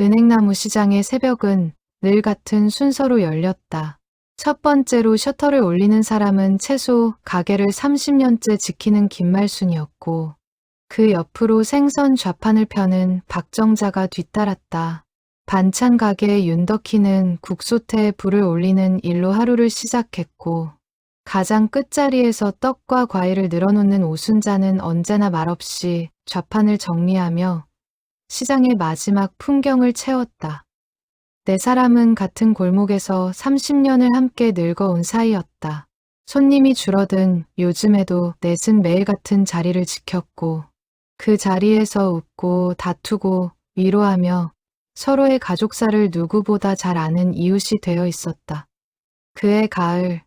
은행나무 시장의 새벽은 늘 같은 순서로 열렸다. 첫 번째로 셔터를 올리는 사람은 최소 가게를 30년째 지키는 김말순이었고, 그 옆으로 생선 좌판을 펴는 박정자가 뒤따랐다. 반찬 가게 윤덕희는 국소태에 불을 올리는 일로 하루를 시작했고, 가장 끝자리에서 떡과 과일을 늘어놓는 오순자는 언제나 말없이 좌판을 정리하며 시장의 마지막 풍경을 채웠다. 네 사람은 같은 골목에서 30년을 함께 늙어온 사이였다. 손님이 줄어든 요즘에도 넷은 매일 같은 자리를 지켰고, 그 자리에서 웃고 다투고 위로하며 서로의 가족사를 누구보다 잘 아는 이웃이 되어 있었다. 그해 가을,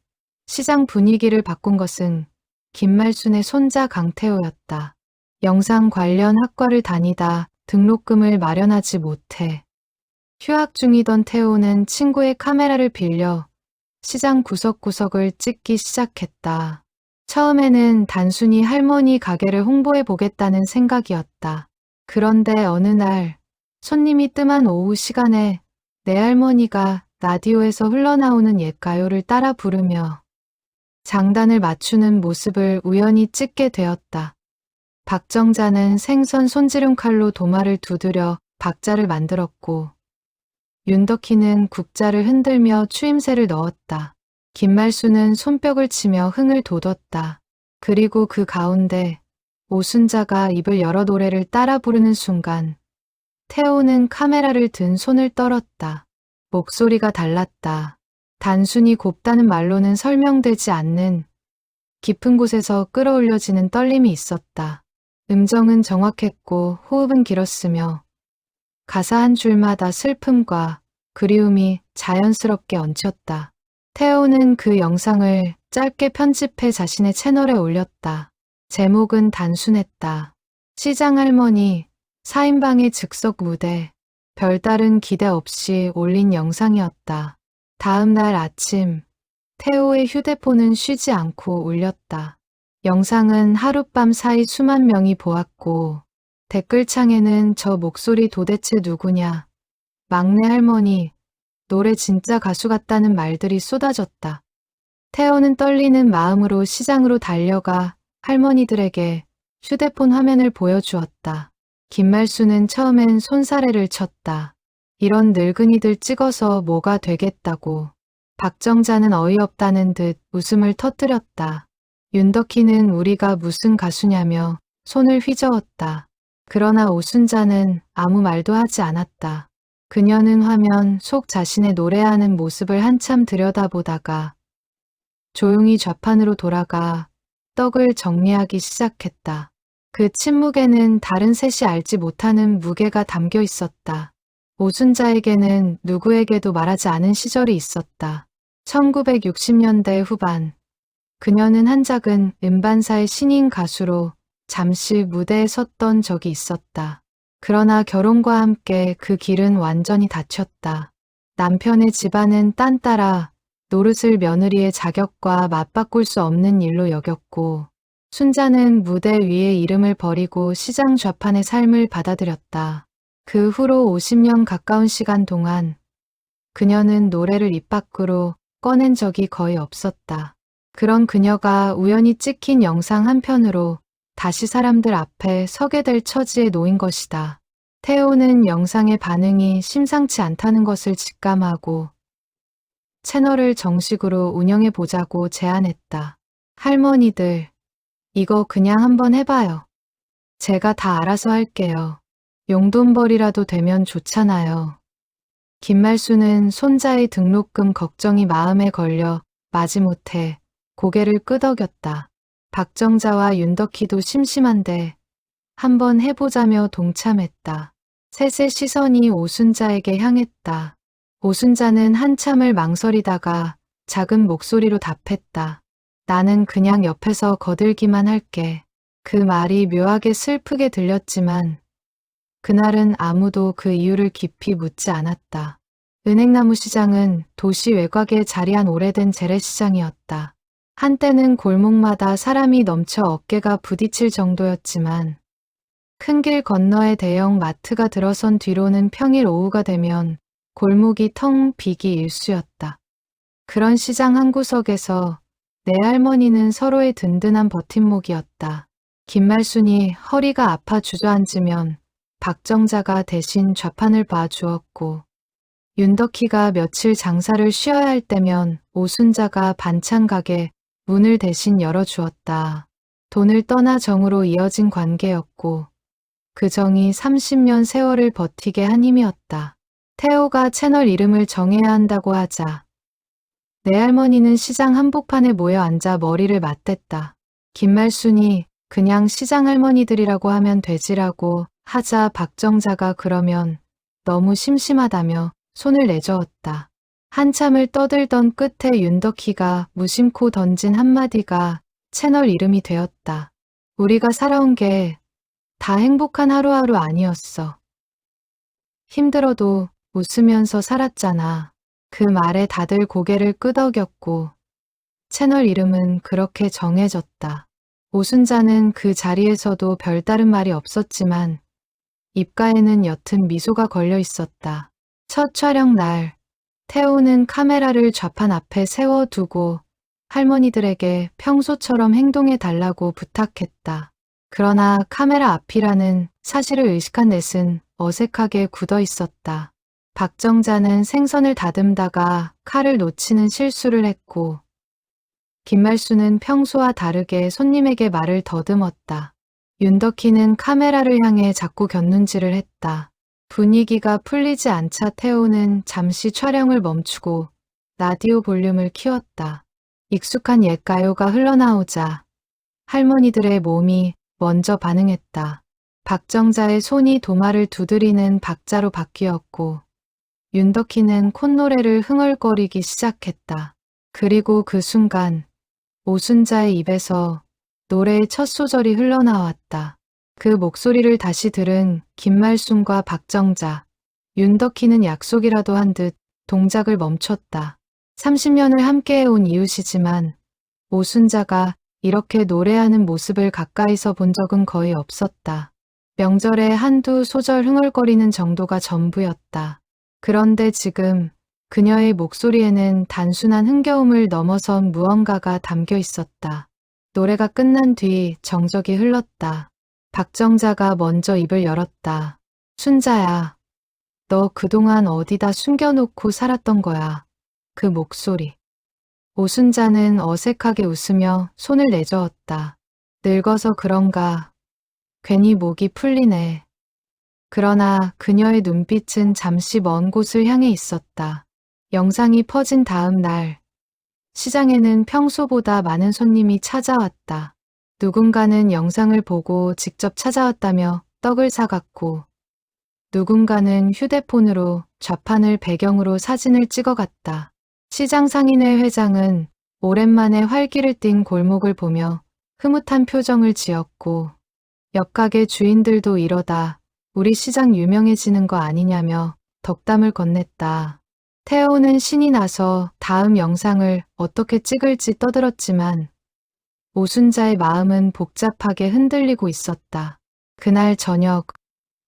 시장 분위기를 바꾼 것은 김말순의 손자 강태호였다. 영상 관련 학과를 다니다 등록금을 마련하지 못해 휴학 중이던 태호는 친구의 카메라를 빌려 시장 구석구석을 찍기 시작했다. 처음에는 단순히 할머니 가게를 홍보해 보겠다는 생각이었다. 그런데 어느 날 손님이 뜸한 오후 시간에 내 할머니가 라디오에서 흘러나오는 옛 가요를 따라 부르며 장단을 맞추는 모습을 우연히 찍게 되었다. 박정자는 생선 손지름 칼로 도마를 두드려 박자를 만들었고, 윤덕희는 국자를 흔들며 추임새를 넣었다. 김말순은 손뼉을 치며 흥을 돋웠다. 그리고 그 가운데 오순자가 입을 열어 노래를 따라 부르는 순간 태호는 카메라를 든 손을 떨었다. 목소리가 달랐다. 단순히 곱다는 말로는 설명되지 않는 깊은 곳에서 끌어올려지는 떨림이 있었다. 음정은 정확했고 호흡은 길었으며 가사 한 줄마다 슬픔과 그리움이 자연스럽게 얹혔다. 태호는 그 영상을 짧게 편집해 자신의 채널에 올렸다. 제목은 단순했다. 시장 할머니, 4인방의 즉석 무대, 별다른 기대 없이 올린 영상이었다. 다음 날 아침, 태호의 휴대폰은 쉬지 않고 울렸다. 영상은 하룻밤 사이 수만 명이 보았고, 댓글창에는 저 목소리 도대체 누구냐, 막내 할머니, 노래 진짜 가수 같다는 말들이 쏟아졌다. 태호는 떨리는 마음으로 시장으로 달려가 할머니들에게 휴대폰 화면을 보여주었다. 김말순은 처음엔 손사래를 쳤다. 이런 늙은이들 찍어서 뭐가 되겠다고. 박정자는 어이없다는 듯 웃음을 터뜨렸다. 윤덕희는 우리가 무슨 가수냐며 손을 휘저었다. 그러나 오순자는 아무 말도 하지 않았다. 그녀는 화면 속 자신의 노래하는 모습을 한참 들여다보다가 조용히 좌판으로 돌아가 떡을 정리하기 시작했다. 그 침묵에는 다른 셋이 알지 못하는 무게가 담겨 있었다. 오순자에게는 누구에게도 말하지 않은 시절이 있었다. 1960년대 후반, 그녀는 한 작은 음반사의 신인 가수로 잠시 무대에 섰던 적이 있었다. 그러나 결혼과 함께 그 길은 완전히 닫혔다. 남편의 집안은 딴따라 노릇을 며느리의 자격과 맞바꿀 수 없는 일로 여겼고, 순자는 무대 위에 이름을 버리고 시장 좌판의 삶을 받아들였다. 그 후로 50년 가까운 시간 동안 그녀는 노래를 입 밖으로 꺼낸 적이 거의 없었다. 그런 그녀가 우연히 찍힌 영상 한 편으로 다시 사람들 앞에 서게 될 처지에 놓인 것이다. 태호는 영상의 반응이 심상치 않다는 것을 직감하고 채널을 정식으로 운영해보자고 제안했다. 할머니들, 이거 그냥 한번 해봐요. 제가 다 알아서 할게요. 용돈벌이라도 되면 좋잖아요. 김말순은 손자의 등록금 걱정이 마음에 걸려 마지못해 고개를 끄덕였다. 박정자와 윤덕희도 심심한데 한번 해보자며 동참했다. 셋의 시선이 오순자에게 향했다. 오순자는 한참을 망설이다가 작은 목소리로 답했다. 나는 그냥 옆에서 거들기만 할게. 그 말이 묘하게 슬프게 들렸지만 그날은 아무도 그 이유를 깊이 묻지 않았다. 은행나무 시장은 도시 외곽에 자리한 오래된 재래시장이었다. 한때는 골목마다 사람이 넘쳐 어깨가 부딪힐 정도였지만 큰 길 건너에 대형 마트가 들어선 뒤로는 평일 오후가 되면 골목이 텅 비기 일쑤였다. 그런 시장 한 구석에서 내 할머니는 서로의 든든한 버팀목이었다. 김말순이 허리가 아파 주저앉으면 박정자가 대신 좌판을 봐주었고, 윤덕희가 며칠 장사를 쉬어야 할 때면 오순자가 반찬 가게 문을 대신 열어주었다. 돈을 떠나 정으로 이어진 관계였고, 그 정이 30년 세월을 버티게 한 힘이었다. 태호가 채널 이름을 정해야 한다고 하자 내 할머니는 시장 한복판에 모여 앉아 머리를 맞댔다. 김말순이 그냥 시장 할머니들이라고 하면 되지라고 하자 박정자가 그러면 너무 심심하다며 손을 내저었다. 한참을 떠들던 끝에 윤덕희가 무심코 던진 한마디가 채널 이름이 되었다. 우리가 살아온 게 다 행복한 하루하루 아니었어. 힘들어도 웃으면서 살았잖아. 그 말에 다들 고개를 끄덕였고 채널 이름은 그렇게 정해졌다. 오순자는 그 자리에서도 별다른 말이 없었지만 입가에는 옅은 미소가 걸려 있었다. 첫 촬영 날, 태호는 카메라를 좌판 앞에 세워두고 할머니들에게 평소처럼 행동해 달라고 부탁했다. 그러나 카메라 앞이라는 사실을 의식한 넷은 어색하게 굳어 있었다. 박정자는 생선을 다듬다가 칼을 놓치는 실수를 했고, 김말순은 평소와 다르게 손님에게 말을 더듬었다. 윤덕희는 카메라를 향해 자꾸 곁눈질을 했다. 분위기가 풀리지 않자 태호는 잠시 촬영을 멈추고 라디오 볼륨을 키웠다. 익숙한 옛 가요가 흘러나오자 할머니들의 몸이 먼저 반응했다. 박정자의 손이 도마를 두드리는 박자로 바뀌었고 윤덕희는 콧노래를 흥얼거리기 시작했다. 그리고 그 순간 오순자의 입에서 노래의 첫 소절이 흘러나왔다. 그 목소리를 다시 들은 김말순과 박정자, 윤덕희는 약속이라도 한 듯 동작을 멈췄다. 30년을 함께해온 이웃이지만 오순자가 이렇게 노래하는 모습을 가까이서 본 적은 거의 없었다. 명절에 한두 소절 흥얼거리는 정도가 전부였다. 그런데 지금 그녀의 목소리에는 단순한 흥겨움을 넘어선 무언가가 담겨 있었다. 노래가 끝난 뒤 정적이 흘렀다. 박정자가 먼저 입을 열었다. 순자야, 너 그동안 어디다 숨겨놓고 살았던 거야. 그 목소리. 오순자는 어색하게 웃으며 손을 내저었다. 늙어서 그런가. 괜히 목이 풀리네. 그러나 그녀의 눈빛은 잠시 먼 곳을 향해 있었다. 영상이 퍼진 다음 날, 시장에는 평소보다 많은 손님이 찾아왔다. 누군가는 영상을 보고 직접 찾아왔다며 떡을 사갔고, 누군가는 휴대폰으로 좌판을 배경으로 사진을 찍어갔다. 시장 상인회 회장은 오랜만에 활기를 띤 골목을 보며 흐뭇한 표정을 지었고, 옆 가게 주인들도 이러다 우리 시장 유명해지는 거 아니냐며 덕담을 건넸다. 태호는 신이 나서 다음 영상을 어떻게 찍을지 떠들었지만 오순자의 마음은 복잡하게 흔들리고 있었다. 그날 저녁,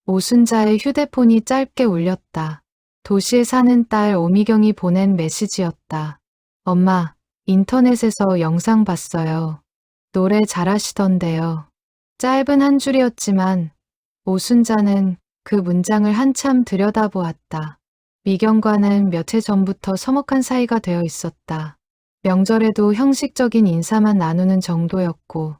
오순자의 휴대폰이 짧게 울렸다. 도시에 사는 딸 오미경이 보낸 메시지였다. 엄마, 인터넷에서 영상 봤어요. 노래 잘하시던데요. 짧은 한 줄이었지만 오순자는 그 문장을 한참 들여다보았다. 미경과는 몇 해 전부터 서먹한 사이가 되어 있었다. 명절에도 형식적인 인사만 나누는 정도였고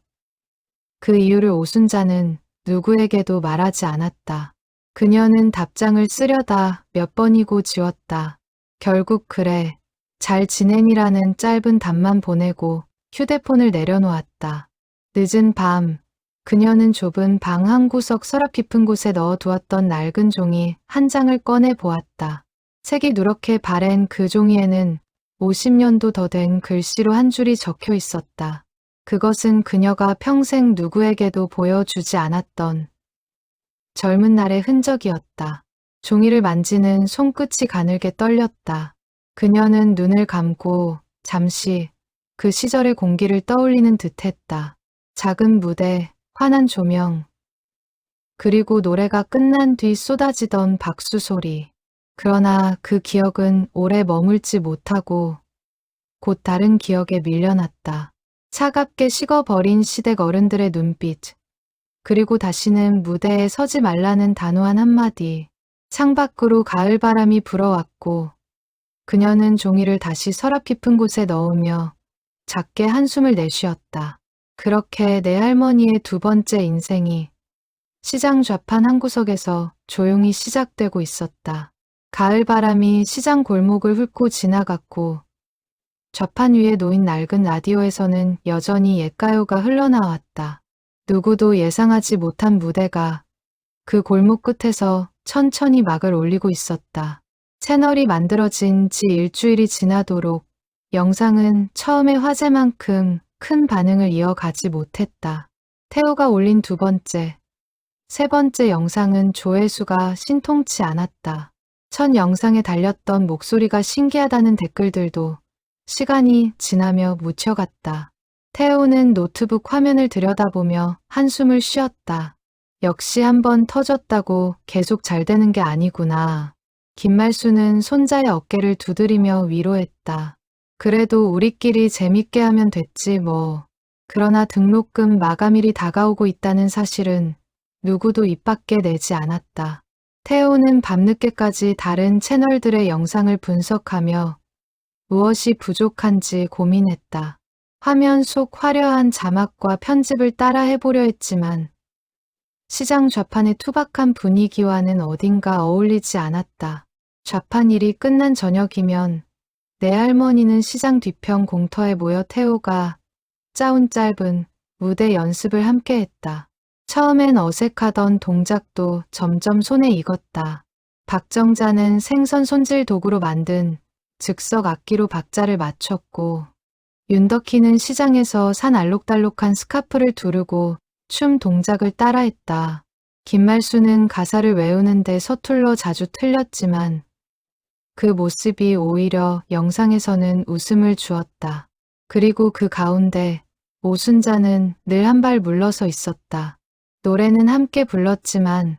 그 이유를 오순자는 누구에게도 말하지 않았다. 그녀는 답장을 쓰려다 몇 번이고 지웠다. 결국 그래, 잘 지내니라는 짧은 답만 보내고 휴대폰을 내려놓았다. 늦은 밤, 그녀는 좁은 방 한 구석 서랍 깊은 곳에 넣어두었던 낡은 종이 한 장을 꺼내 보았다. 색이 누렇게 바랜 그 종이에는 50년도 더 된 글씨로 한 줄이 적혀 있었다. 그것은 그녀가 평생 누구에게도 보여주지 않았던 젊은 날의 흔적이었다. 종이를 만지는 손끝이 가늘게 떨렸다. 그녀는 눈을 감고 잠시 그 시절의 공기를 떠올리는 듯했다. 작은 무대, 환한 조명, 그리고 노래가 끝난 뒤 쏟아지던 박수 소리. 그러나 그 기억은 오래 머물지 못하고 곧 다른 기억에 밀려났다. 차갑게 식어버린 시댁 어른들의 눈빛. 그리고 다시는 무대에 서지 말라는 단호한 한마디. 창밖으로 가을바람이 불어왔고 그녀는 종이를 다시 서랍 깊은 곳에 넣으며 작게 한숨을 내쉬었다. 그렇게 내 할머니의 두 번째 인생이 시장 좌판 한 구석에서 조용히 시작되고 있었다. 가을바람이 시장 골목을 훑고 지나갔고 좌판 위에 놓인 낡은 라디오에서는 여전히 옛가요가 흘러나왔다. 누구도 예상하지 못한 무대가 그 골목 끝에서 천천히 막을 올리고 있었다. 채널이 만들어진 지 일주일이 지나도록 영상은 처음의 화제만큼 큰 반응을 이어가지 못했다. 태호가 올린 두 번째, 세 번째 영상은 조회수가 신통치 않았다. 첫 영상에 달렸던 목소리가 신기하다는 댓글들도 시간이 지나며 묻혀갔다. 태호는 노트북 화면을 들여다보며 한숨을 쉬었다. 역시 한번 터졌다고 계속 잘 되는 게 아니구나. 김말수는 손자의 어깨를 두드리며 위로했다. 그래도 우리끼리 재밌게 하면 됐지 뭐. 그러나 등록금 마감일이 다가오고 있다는 사실은 누구도 입 밖에 내지 않았다. 태호는 밤늦게까지 다른 채널들의 영상을 분석하며 무엇이 부족한지 고민했다. 화면 속 화려한 자막과 편집을 따라 해보려 했지만 시장 좌판의 투박한 분위기와는 어딘가 어울리지 않았다. 좌판 일이 끝난 저녁이면 내 할머니는 시장 뒤편 공터에 모여 태호가 짜온 짧은 무대 연습을 함께 했다. 처음엔 어색하던 동작도 점점 손에 익었다. 박정자는 생선 손질 도구로 만든 즉석 악기로 박자를 맞췄고 윤덕희는 시장에서 산 알록달록한 스카프를 두르고 춤 동작을 따라했다. 김말수는 가사를 외우는데 서툴러 자주 틀렸지만 그 모습이 오히려 영상에서는 웃음을 주었다. 그리고 그 가운데 오순자는 늘 한 발 물러서 있었다. 노래는 함께 불렀지만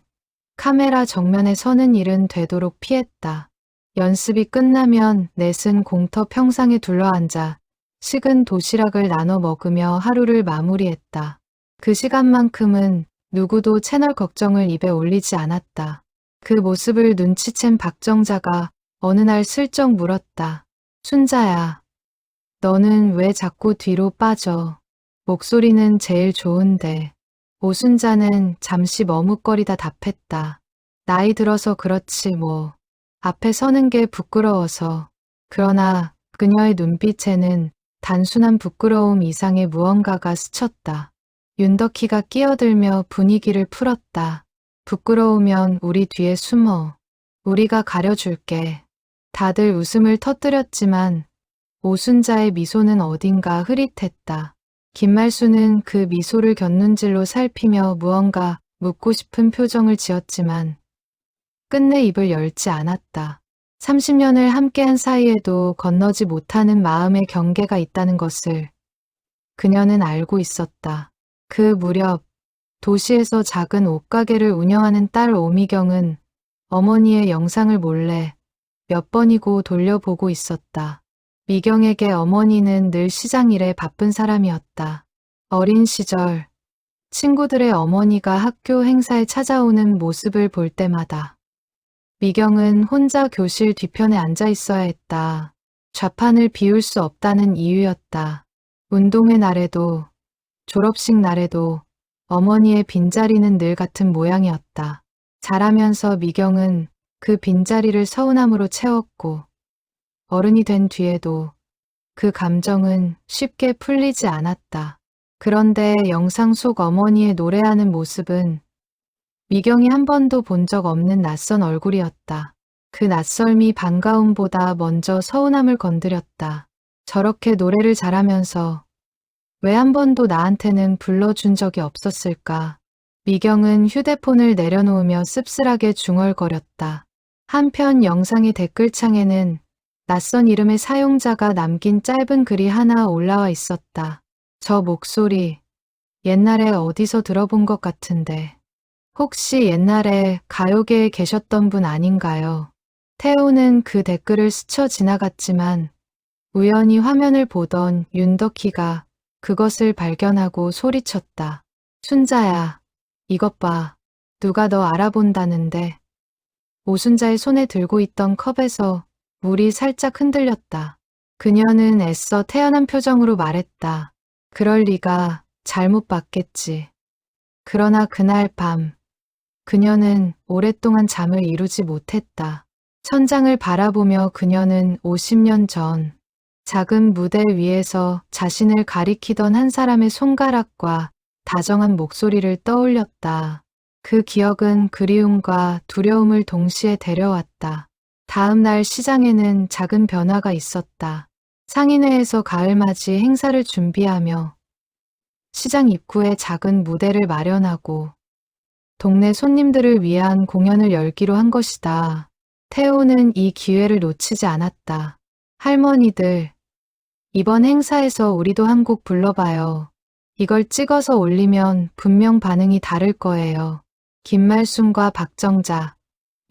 카메라 정면에 서는 일은 되도록 피했다. 연습이 끝나면 넷은 공터 평상에 둘러앉아 식은 도시락을 나눠 먹으며 하루를 마무리했다. 그 시간만큼은 누구도 채널 걱정을 입에 올리지 않았다. 그 모습을 눈치챈 박정자가 어느 날 슬쩍 물었다. 순자야, 너는 왜 자꾸 뒤로 빠져? 목소리는 제일 좋은데. 오순자는 잠시 머뭇거리다 답했다. 나이 들어서 그렇지 뭐. 앞에 서는 게 부끄러워서. 그러나 그녀의 눈빛에는 단순한 부끄러움 이상의 무언가가 스쳤다. 윤덕희가 끼어들며 분위기를 풀었다. 부끄러우면 우리 뒤에 숨어. 우리가 가려줄게. 다들 웃음을 터뜨렸지만 오순자의 미소는 어딘가 흐릿했다. 김말수는 그 미소를 곁눈질로 살피며 무언가 묻고 싶은 표정을 지었지만 끝내 입을 열지 않았다. 30년을 함께한 사이에도 건너지 못하는 마음의 경계가 있다는 것을 그녀는 알고 있었다. 그 무렵 도시에서 작은 옷가게를 운영하는 딸 오미경은 어머니의 영상을 몰래 몇 번이고 돌려보고 있었다. 미경에게 어머니는 늘 시장 일에 바쁜 사람이었다. 어린 시절 친구들의 어머니가 학교 행사에 찾아오는 모습을 볼 때마다 미경은 혼자 교실 뒤편에 앉아 있어야 했다. 좌판을 비울 수 없다는 이유였다. 운동회 날에도 졸업식 날에도 어머니의 빈자리는 늘 같은 모양이었다. 자라면서 미경은 그 빈자리를 서운함으로 채웠고 어른이 된 뒤에도 그 감정은 쉽게 풀리지 않았다. 그런데 영상 속 어머니의 노래하는 모습은 미경이 한 번도 본 적 없는 낯선 얼굴이었다. 그 낯설미 반가움보다 먼저 서운함을 건드렸다. 저렇게 노래를 잘하면서 왜 한 번도 나한테는 불러준 적이 없었을까? 미경은 휴대폰을 내려놓으며 씁쓸하게 중얼거렸다. 한편 영상의 댓글창에는 낯선 이름의 사용자가 남긴 짧은 글이 하나 올라와 있었다. 저 목소리, 옛날에 어디서 들어본 것 같은데. 혹시 옛날에 가요계에 계셨던 분 아닌가요? 태호는 그 댓글을 스쳐 지나갔지만 우연히 화면을 보던 윤덕희가 그것을 발견하고 소리쳤다. 순자야, 이것 봐. 누가 너 알아본다는데. 오순자의 손에 들고 있던 컵에서 물이 살짝 흔들렸다. 그녀는 애써 태연한 표정으로 말했다. 그럴 리가, 잘못 봤겠지. 그러나 그날 밤, 그녀는 오랫동안 잠을 이루지 못했다. 천장을 바라보며 그녀는 50년 전 작은 무대 위에서 자신을 가리키던 한 사람의 손가락과 다정한 목소리를 떠올렸다. 그 기억은 그리움과 두려움을 동시에 데려왔다. 다음 날 시장에는 작은 변화가 있었다. 상인회에서 가을맞이 행사를 준비하며 시장 입구에 작은 무대를 마련하고 동네 손님들을 위한 공연을 열기로 한 것이다. 태호는 이 기회를 놓치지 않았다. 할머니들, 이번 행사에서 우리도 한 곡 불러봐요. 이걸 찍어서 올리면 분명 반응이 다를 거예요. 김말순과 박정자,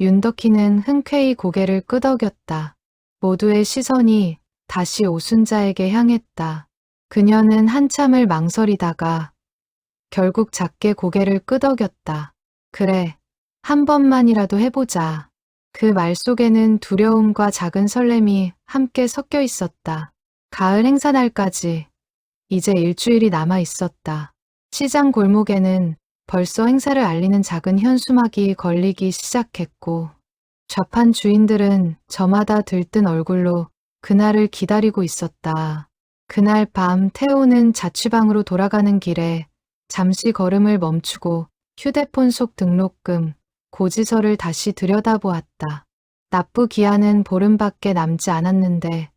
윤덕희는 흔쾌히 고개를 끄덕였다. 모두의 시선이 다시 오순자에게 향했다. 그녀는 한참을 망설이다가 결국 작게 고개를 끄덕였다. 그래, 한 번만이라도 해보자. 그 말 속에는 두려움과 작은 설렘이 함께 섞여 있었다. 가을 행사 날까지 이제 일주일이 남아 있었다. 시장 골목에는 벌써 행사를 알리는 작은 현수막이 걸리기 시작했고 좌판 주인들은 저마다 들뜬 얼굴로 그날을 기다리고 있었다. 그날 밤 태호는 자취방으로 돌아가는 길에 잠시 걸음을 멈추고 휴대폰 속 등록금, 고지서를 다시 들여다보았다. 납부 기한은 보름밖에 남지 않았는데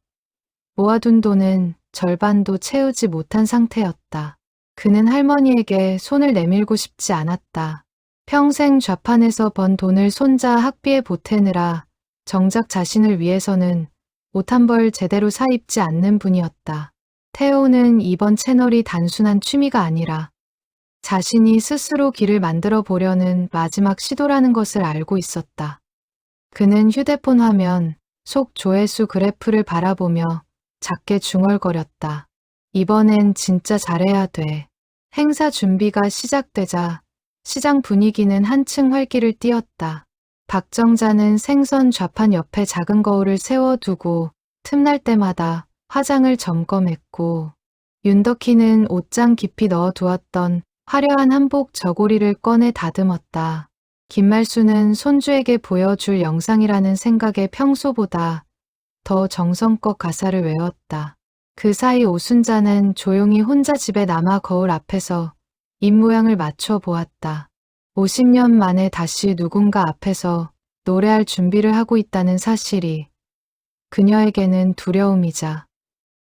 모아둔 돈은 절반도 채우지 못한 상태였다. 그는 할머니에게 손을 내밀고 싶지 않았다. 평생 좌판에서 번 돈을 손자 학비에 보태느라 정작 자신을 위해서는 옷 한 벌 제대로 사 입지 않는 분이었다. 태호는 이번 채널이 단순한 취미가 아니라 자신이 스스로 길을 만들어 보려는 마지막 시도라는 것을 알고 있었다. 그는 휴대폰 화면 속 조회수 그래프를 바라보며 작게 중얼거렸다. 이번엔 진짜 잘해야 돼. 행사 준비가 시작되자 시장 분위기는 한층 활기를 띠었다. 박정자는 생선 좌판 옆에 작은 거울을 세워두고 틈날 때마다 화장을 점검했고 윤덕희는 옷장 깊이 넣어두었던 화려한 한복 저고리를 꺼내 다듬었다. 김말수는 손주에게 보여줄 영상이라는 생각에 평소보다 더 정성껏 가사를 외웠다. 그 사이 오순자는 조용히 혼자 집에 남아 거울 앞에서 입모양을 맞춰 보았다. 50년 만에 다시 누군가 앞에서 노래할 준비를 하고 있다는 사실이 그녀에게는 두려움이자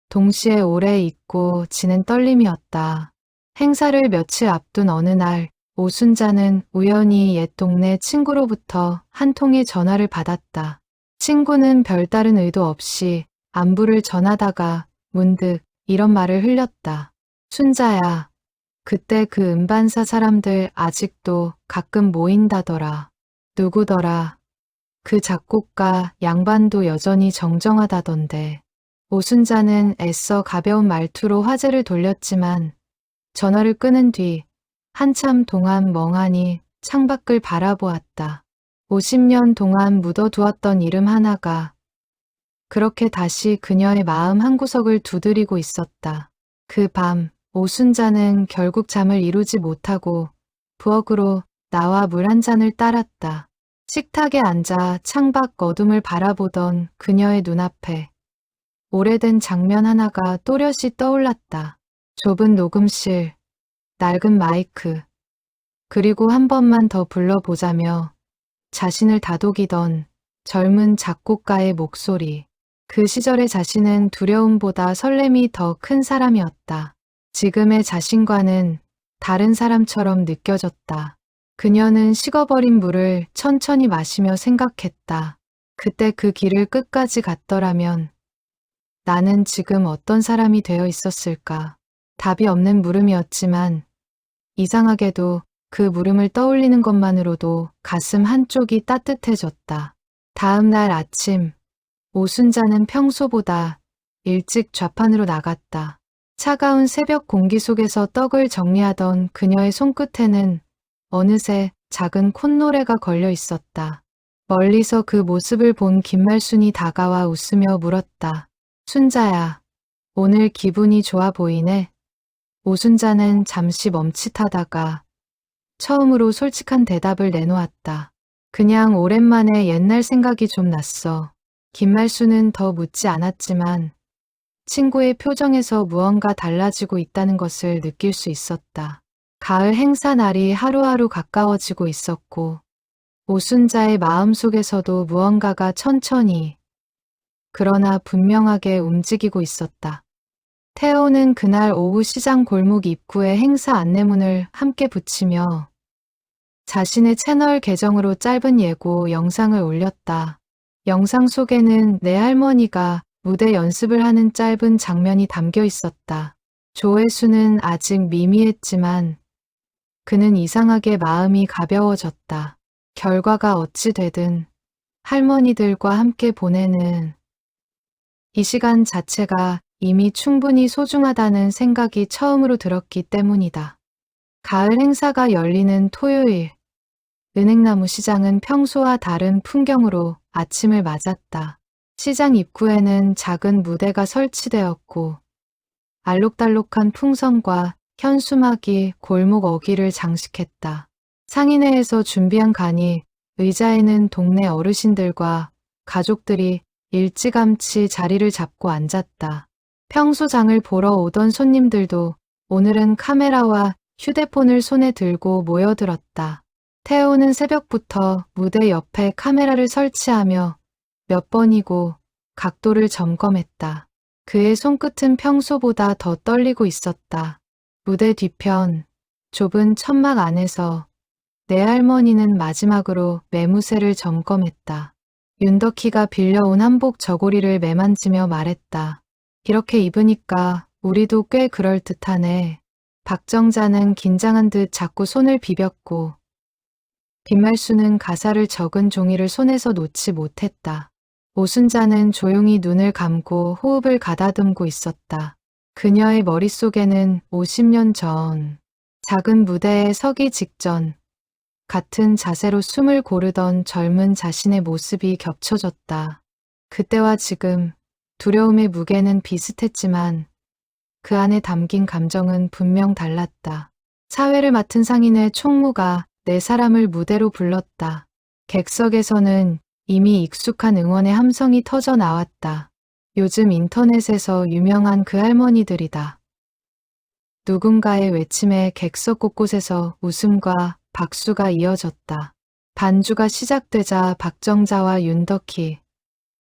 동시에 오래 잊고 지낸 떨림이었다. 행사를 며칠 앞둔 어느 날 오순자는 우연히 옛 동네 친구로부터 한 통의 전화를 받았다. 친구는 별다른 의도 없이 안부를 전하다가 문득 이런 말을 흘렸다. 순자야, 그때 그 음반사 사람들 아직도 가끔 모인다더라. 누구더라. 그 작곡가 양반도 여전히 정정하다던데. 오순자는 애써 가벼운 말투로 화제를 돌렸지만 전화를 끊은 뒤 한참 동안 멍하니 창밖을 바라보았다. 50년 동안 묻어두었던 이름 하나가 그렇게 다시 그녀의 마음 한구석을 두드리고 있었다. 그 밤 오순자는 결국 잠을 이루지 못하고 부엌으로 나와 물 한 잔을 따랐다. 식탁에 앉아 창밖 어둠을 바라보던 그녀의 눈앞에 오래된 장면 하나가 또렷이 떠올랐다. 좁은 녹음실, 낡은 마이크, 그리고 한 번만 더 불러보자며 자신을 다독이던 젊은 작곡가의 목소리. 그 시절의 자신은 두려움보다 설렘이 더 큰 사람이었다. 지금의 자신과는 다른 사람처럼 느껴졌다. 그녀는 식어버린 물을 천천히 마시며 생각했다. 그때 그 길을 끝까지 갔더라면 나는 지금 어떤 사람이 되어 있었을까? 답이 없는 물음이었지만 이상하게도 그 물음을 떠올리는 것만으로도 가슴 한쪽이 따뜻해졌다. 다음 날 아침, 오순자는 평소보다 일찍 좌판으로 나갔다. 차가운 새벽 공기 속에서 떡을 정리하던 그녀의 손끝에는 어느새 작은 콧노래가 걸려 있었다. 멀리서 그 모습을 본 김말순이 다가와 웃으며 물었다. 순자야, 오늘 기분이 좋아 보이네. 오순자는 잠시 멈칫하다가 처음으로 솔직한 대답을 내놓았다. 그냥 오랜만에 옛날 생각이 좀 났어. 김말순은 더 묻지 않았지만 친구의 표정에서 무언가 달라지고 있다는 것을 느낄 수 있었다. 가을 행사 날이 하루하루 가까워지고 있었고 오순자의 마음속에서도 무언가가 천천히 그러나 분명하게 움직이고 있었다. 태호는 그날 오후 시장 골목 입구에 행사 안내문을 함께 붙이며 자신의 채널 계정으로 짧은 예고 영상을 올렸다. 영상 속에는 내 할머니가 무대 연습을 하는 짧은 장면이 담겨 있었다. 조회수는 아직 미미했지만 그는 이상하게 마음이 가벼워졌다. 결과가 어찌 되든 할머니들과 함께 보내는 이 시간 자체가 이미 충분히 소중하다는 생각이 처음으로 들었기 때문이다. 가을 행사가 열리는 토요일, 은행나무 시장은 평소와 다른 풍경으로 아침을 맞았다. 시장 입구에는 작은 무대가 설치되었고 알록달록한 풍선과 현수막이 골목 어귀를 장식했다. 상인회에서 준비한 간이 의자에는 동네 어르신들과 가족들이 일찌감치 자리를 잡고 앉았다. 평소 장을 보러 오던 손님들도 오늘은 카메라와 휴대폰을 손에 들고 모여들었다. 태호는 새벽부터 무대 옆에 카메라를 설치하며 몇 번이고 각도를 점검했다. 그의 손끝은 평소보다 더 떨리고 있었다. 무대 뒤편, 좁은 천막 안에서 내 할머니는 마지막으로 매무새를 점검했다. 윤덕희가 빌려온 한복 저고리를 매만지며 말했다. 이렇게 입으니까 우리도 꽤 그럴듯하네. 박정자는 긴장한 듯 자꾸 손을 비볐고 빈말수는 가사를 적은 종이를 손에서 놓지 못했다. 오순자는 조용히 눈을 감고 호흡을 가다듬고 있었다. 그녀의 머릿속에는 50년 전, 작은 무대에 서기 직전, 같은 자세로 숨을 고르던 젊은 자신의 모습이 겹쳐졌다. 그때와 지금 두려움의 무게는 비슷했지만 그 안에 담긴 감정은 분명 달랐다. 사회를 맡은 상인의 총무가 네 사람을 무대로 불렀다. 객석에서는 이미 익숙한 응원의 함성이 터져 나왔다. 요즘 인터넷에서 유명한 그 할머니들이다. 누군가의 외침에 객석 곳곳에서 웃음과 박수가 이어졌다. 반주가 시작되자 박정자와 윤덕희,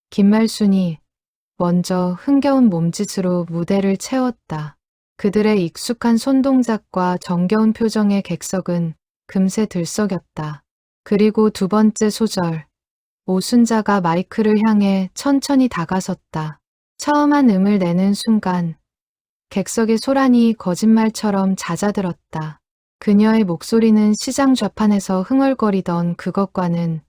김말순이 먼저 흥겨운 몸짓으로 무대를 채웠다. 그들의 익숙한 손동작과 정겨운 표정의 객석은 금세 들썩였다. 그리고 두 번째 소절, 오순자가 마이크를 향해 천천히 다가섰다. 처음 한 음을 내는 순간 객석의 소란이 거짓말처럼 잦아들었다. 그녀의 목소리는 시장 좌판에서 흥얼거리던 그것과는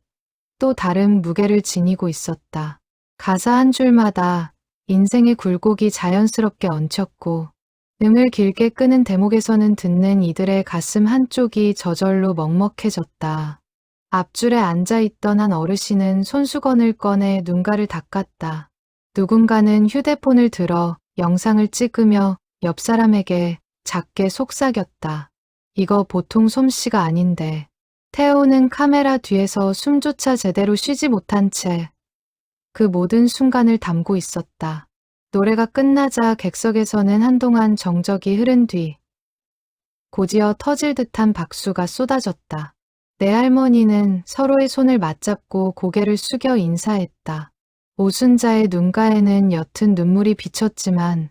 또 다른 무게를 지니고 있었다. 가사 한 줄마다 인생의 굴곡이 자연스럽게 얹혔고 음을 길게 끄는 대목에서는 듣는 이들의 가슴 한쪽이 저절로 먹먹해졌다. 앞줄에 앉아있던 한 어르신은 손수건을 꺼내 눈가를 닦았다. 누군가는 휴대폰을 들어 영상을 찍으며 옆 사람에게 작게 속삭였다. 이거 보통 솜씨가 아닌데. 태호는 카메라 뒤에서 숨조차 제대로 쉬지 못한 채 그 모든 순간을 담고 있었다. 노래가 끝나자 객석에서는 한동안 정적이 흐른 뒤 곧이어 터질 듯한 박수가 쏟아졌다. 내 할머니는 서로의 손을 맞잡고 고개를 숙여 인사했다. 오순자의 눈가에는 옅은 눈물이 비쳤지만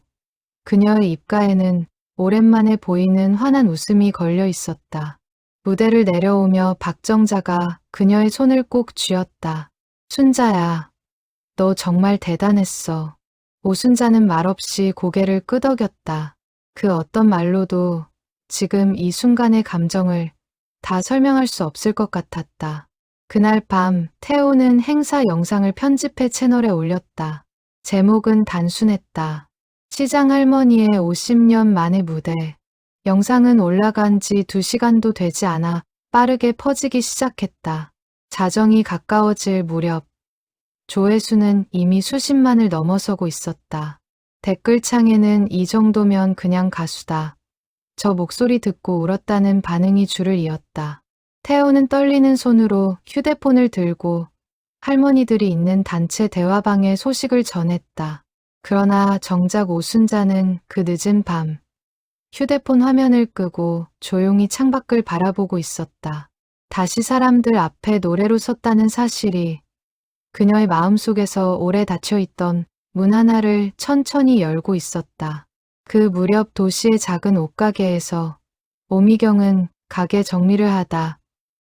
그녀의 입가에는 오랜만에 보이는 환한 웃음이 걸려 있었다. 무대를 내려오며 박정자가 그녀의 손을 꼭 쥐었다. 순자야, 너 정말 대단했어. 오순자는 말없이 고개를 끄덕였다. 그 어떤 말로도 지금 이 순간의 감정을 다 설명할 수 없을 것 같았다. 그날 밤 태호는 행사 영상을 편집해 채널에 올렸다. 제목은 단순했다. 시장 할머니의 50년 만의 무대. 영상은 올라간 지 2시간도 되지 않아 빠르게 퍼지기 시작했다. 자정이 가까워질 무렵 조회수는 이미 수십만을 넘어서고 있었다. 댓글창에는 이 정도면 그냥 가수다. 저 목소리 듣고 울었다는 반응이 줄을 이었다. 태호는 떨리는 손으로 휴대폰을 들고 할머니들이 있는 단체 대화방에 소식을 전했다. 그러나 정작 오순자는 그 늦은 밤 휴대폰 화면을 끄고 조용히 창밖을 바라보고 있었다. 다시 사람들 앞에 노래로 섰다는 사실이 그녀의 마음속에서 오래 닫혀있던 문 하나를 천천히 열고 있었다. 그 무렵 도시의 작은 옷가게에서 오미경은 가게 정리를 하다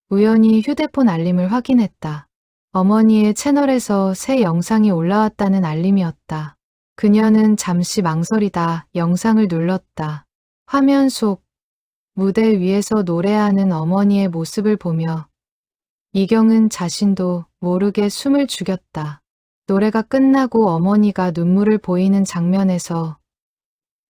우연히 휴대폰 알림을 확인했다. 어머니의 채널에서 새 영상이 올라왔다는 알림이었다. 그녀는 잠시 망설이다 영상을 눌렀다. 화면 속 무대 위에서 노래하는 어머니의 모습을 보며 미경은 자신도 모르게 숨을 죽였다. 노래가 끝나고 어머니가 눈물을 보이는 장면에서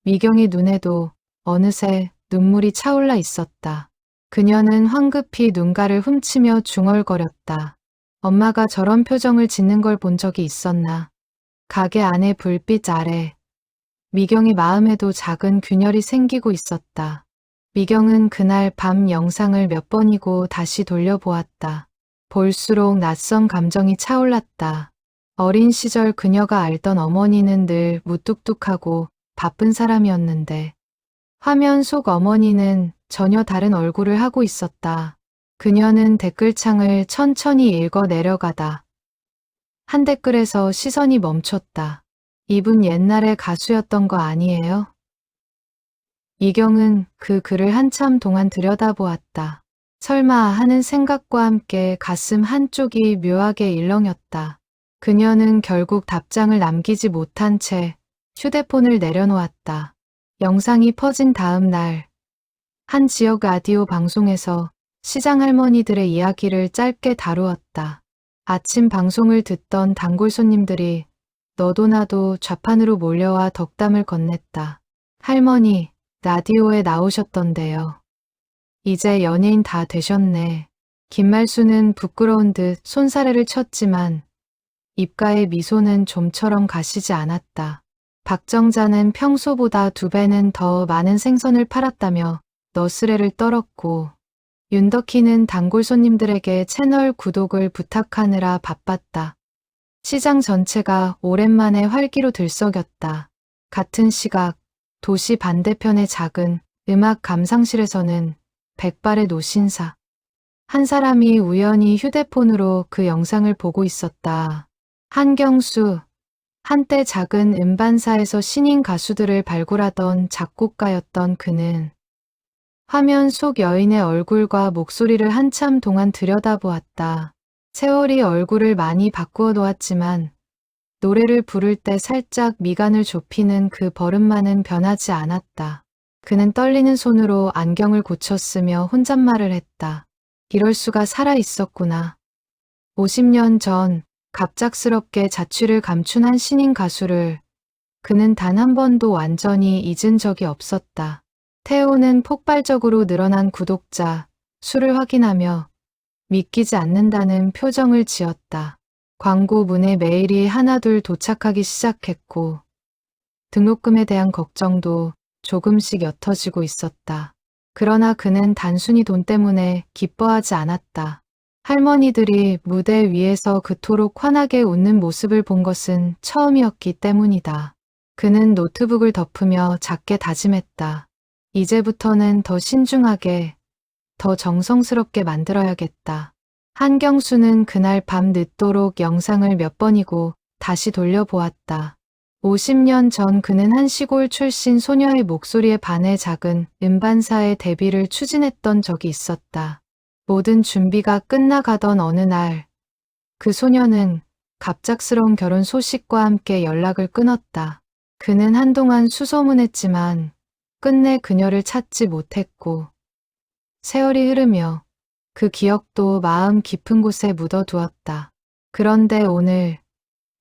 미경의 눈에도 어느새 눈물이 차올라 있었다. 그녀는 황급히 눈가를 훔치며 중얼거렸다. 엄마가 저런 표정을 짓는 걸 본 적이 있었나. 가게 안의 불빛 아래 미경의 마음에도 작은 균열이 생기고 있었다. 미경은 그날 밤 영상을 몇 번이고 다시 돌려보았다. 볼수록 낯선 감정이 차올랐다. 어린 시절 그녀가 알던 어머니는 늘 무뚝뚝하고 바쁜 사람이었는데 화면 속 어머니는 전혀 다른 얼굴을 하고 있었다. 그녀는 댓글창을 천천히 읽어 내려가다 한 댓글에서 시선이 멈췄다. 이분 옛날에 가수였던 거 아니에요? 미경은 그 글을 한참 동안 들여다보았다. 설마 하는 생각과 함께 가슴 한쪽이 묘하게 일렁였다. 그녀는 결국 답장을 남기지 못한 채 휴대폰을 내려놓았다. 영상이 퍼진 다음 날, 한 지역 라디오 방송에서 시장 할머니들의 이야기를 짧게 다루었다. 아침 방송을 듣던 단골 손님들이 너도 나도 좌판으로 몰려와 덕담을 건넸다. 할머니, 라디오에 나오셨던데요. 이제 연예인 다 되셨네. 김말수는 부끄러운 듯 손사래를 쳤지만 입가의 미소는 좀처럼 가시지 않았다. 박정자는 평소보다 2배는 더 많은 생선을 팔았다며 너스레를 떨었고 윤덕희는 단골 손님들에게 채널 구독을 부탁하느라 바빴다. 시장 전체가 오랜만에 활기로 들썩였다. 같은 시각 도시 반대편의 작은 음악 감상실에서는 백발의 노신사. 한 사람이 우연히 휴대폰으로 그 영상을 보고 있었다. 한경수, 한때 작은 음반사에서 신인 가수들을 발굴하던 작곡가였던 그는 화면 속 여인의 얼굴과 목소리를 한참 동안 들여다보았다. 세월이 얼굴을 많이 바꾸어 놓았지만 노래를 부를 때 살짝 미간을 좁히는 그 버릇만은 변하지 않았다. 그는 떨리는 손으로 안경을 고쳤으며 혼잣말을 했다. 이럴 수가 살아 있었구나. 50년 전 갑작스럽게 자취를 감춘 한 신인 가수를 그는 단 한 번도 완전히 잊은 적이 없었다. 태호는 폭발적으로 늘어난 구독자 수를 확인하며 믿기지 않는다는 표정을 지었다. 광고 문에 메일이 하나둘 도착하기 시작했고 등록금에 대한 걱정도 조금씩 옅어지고 있었다. 그러나 그는 단순히 돈 때문에 기뻐하지 않았다. 할머니들이 무대 위에서 그토록 환하게 웃는 모습을 본 것은 처음이었기 때문이다. 그는 노트북을 덮으며 작게 다짐했다. 이제부터는 더 신중하게, 더 정성스럽게 만들어야겠다. 한경수는 그날 밤 늦도록 영상을 몇 번이고 다시 돌려보았다. 50년 전 그는 한 시골 출신 소녀의 목소리에 반해 작은 음반사의 데뷔를 추진했던 적이 있었다. 모든 준비가 끝나가던 어느 날, 그 소녀는 갑작스러운 결혼 소식과 함께 연락을 끊었다. 그는 한동안 수소문했지만 끝내 그녀를 찾지 못했고, 세월이 흐르며 그 기억도 마음 깊은 곳에 묻어두었다. 그런데 오늘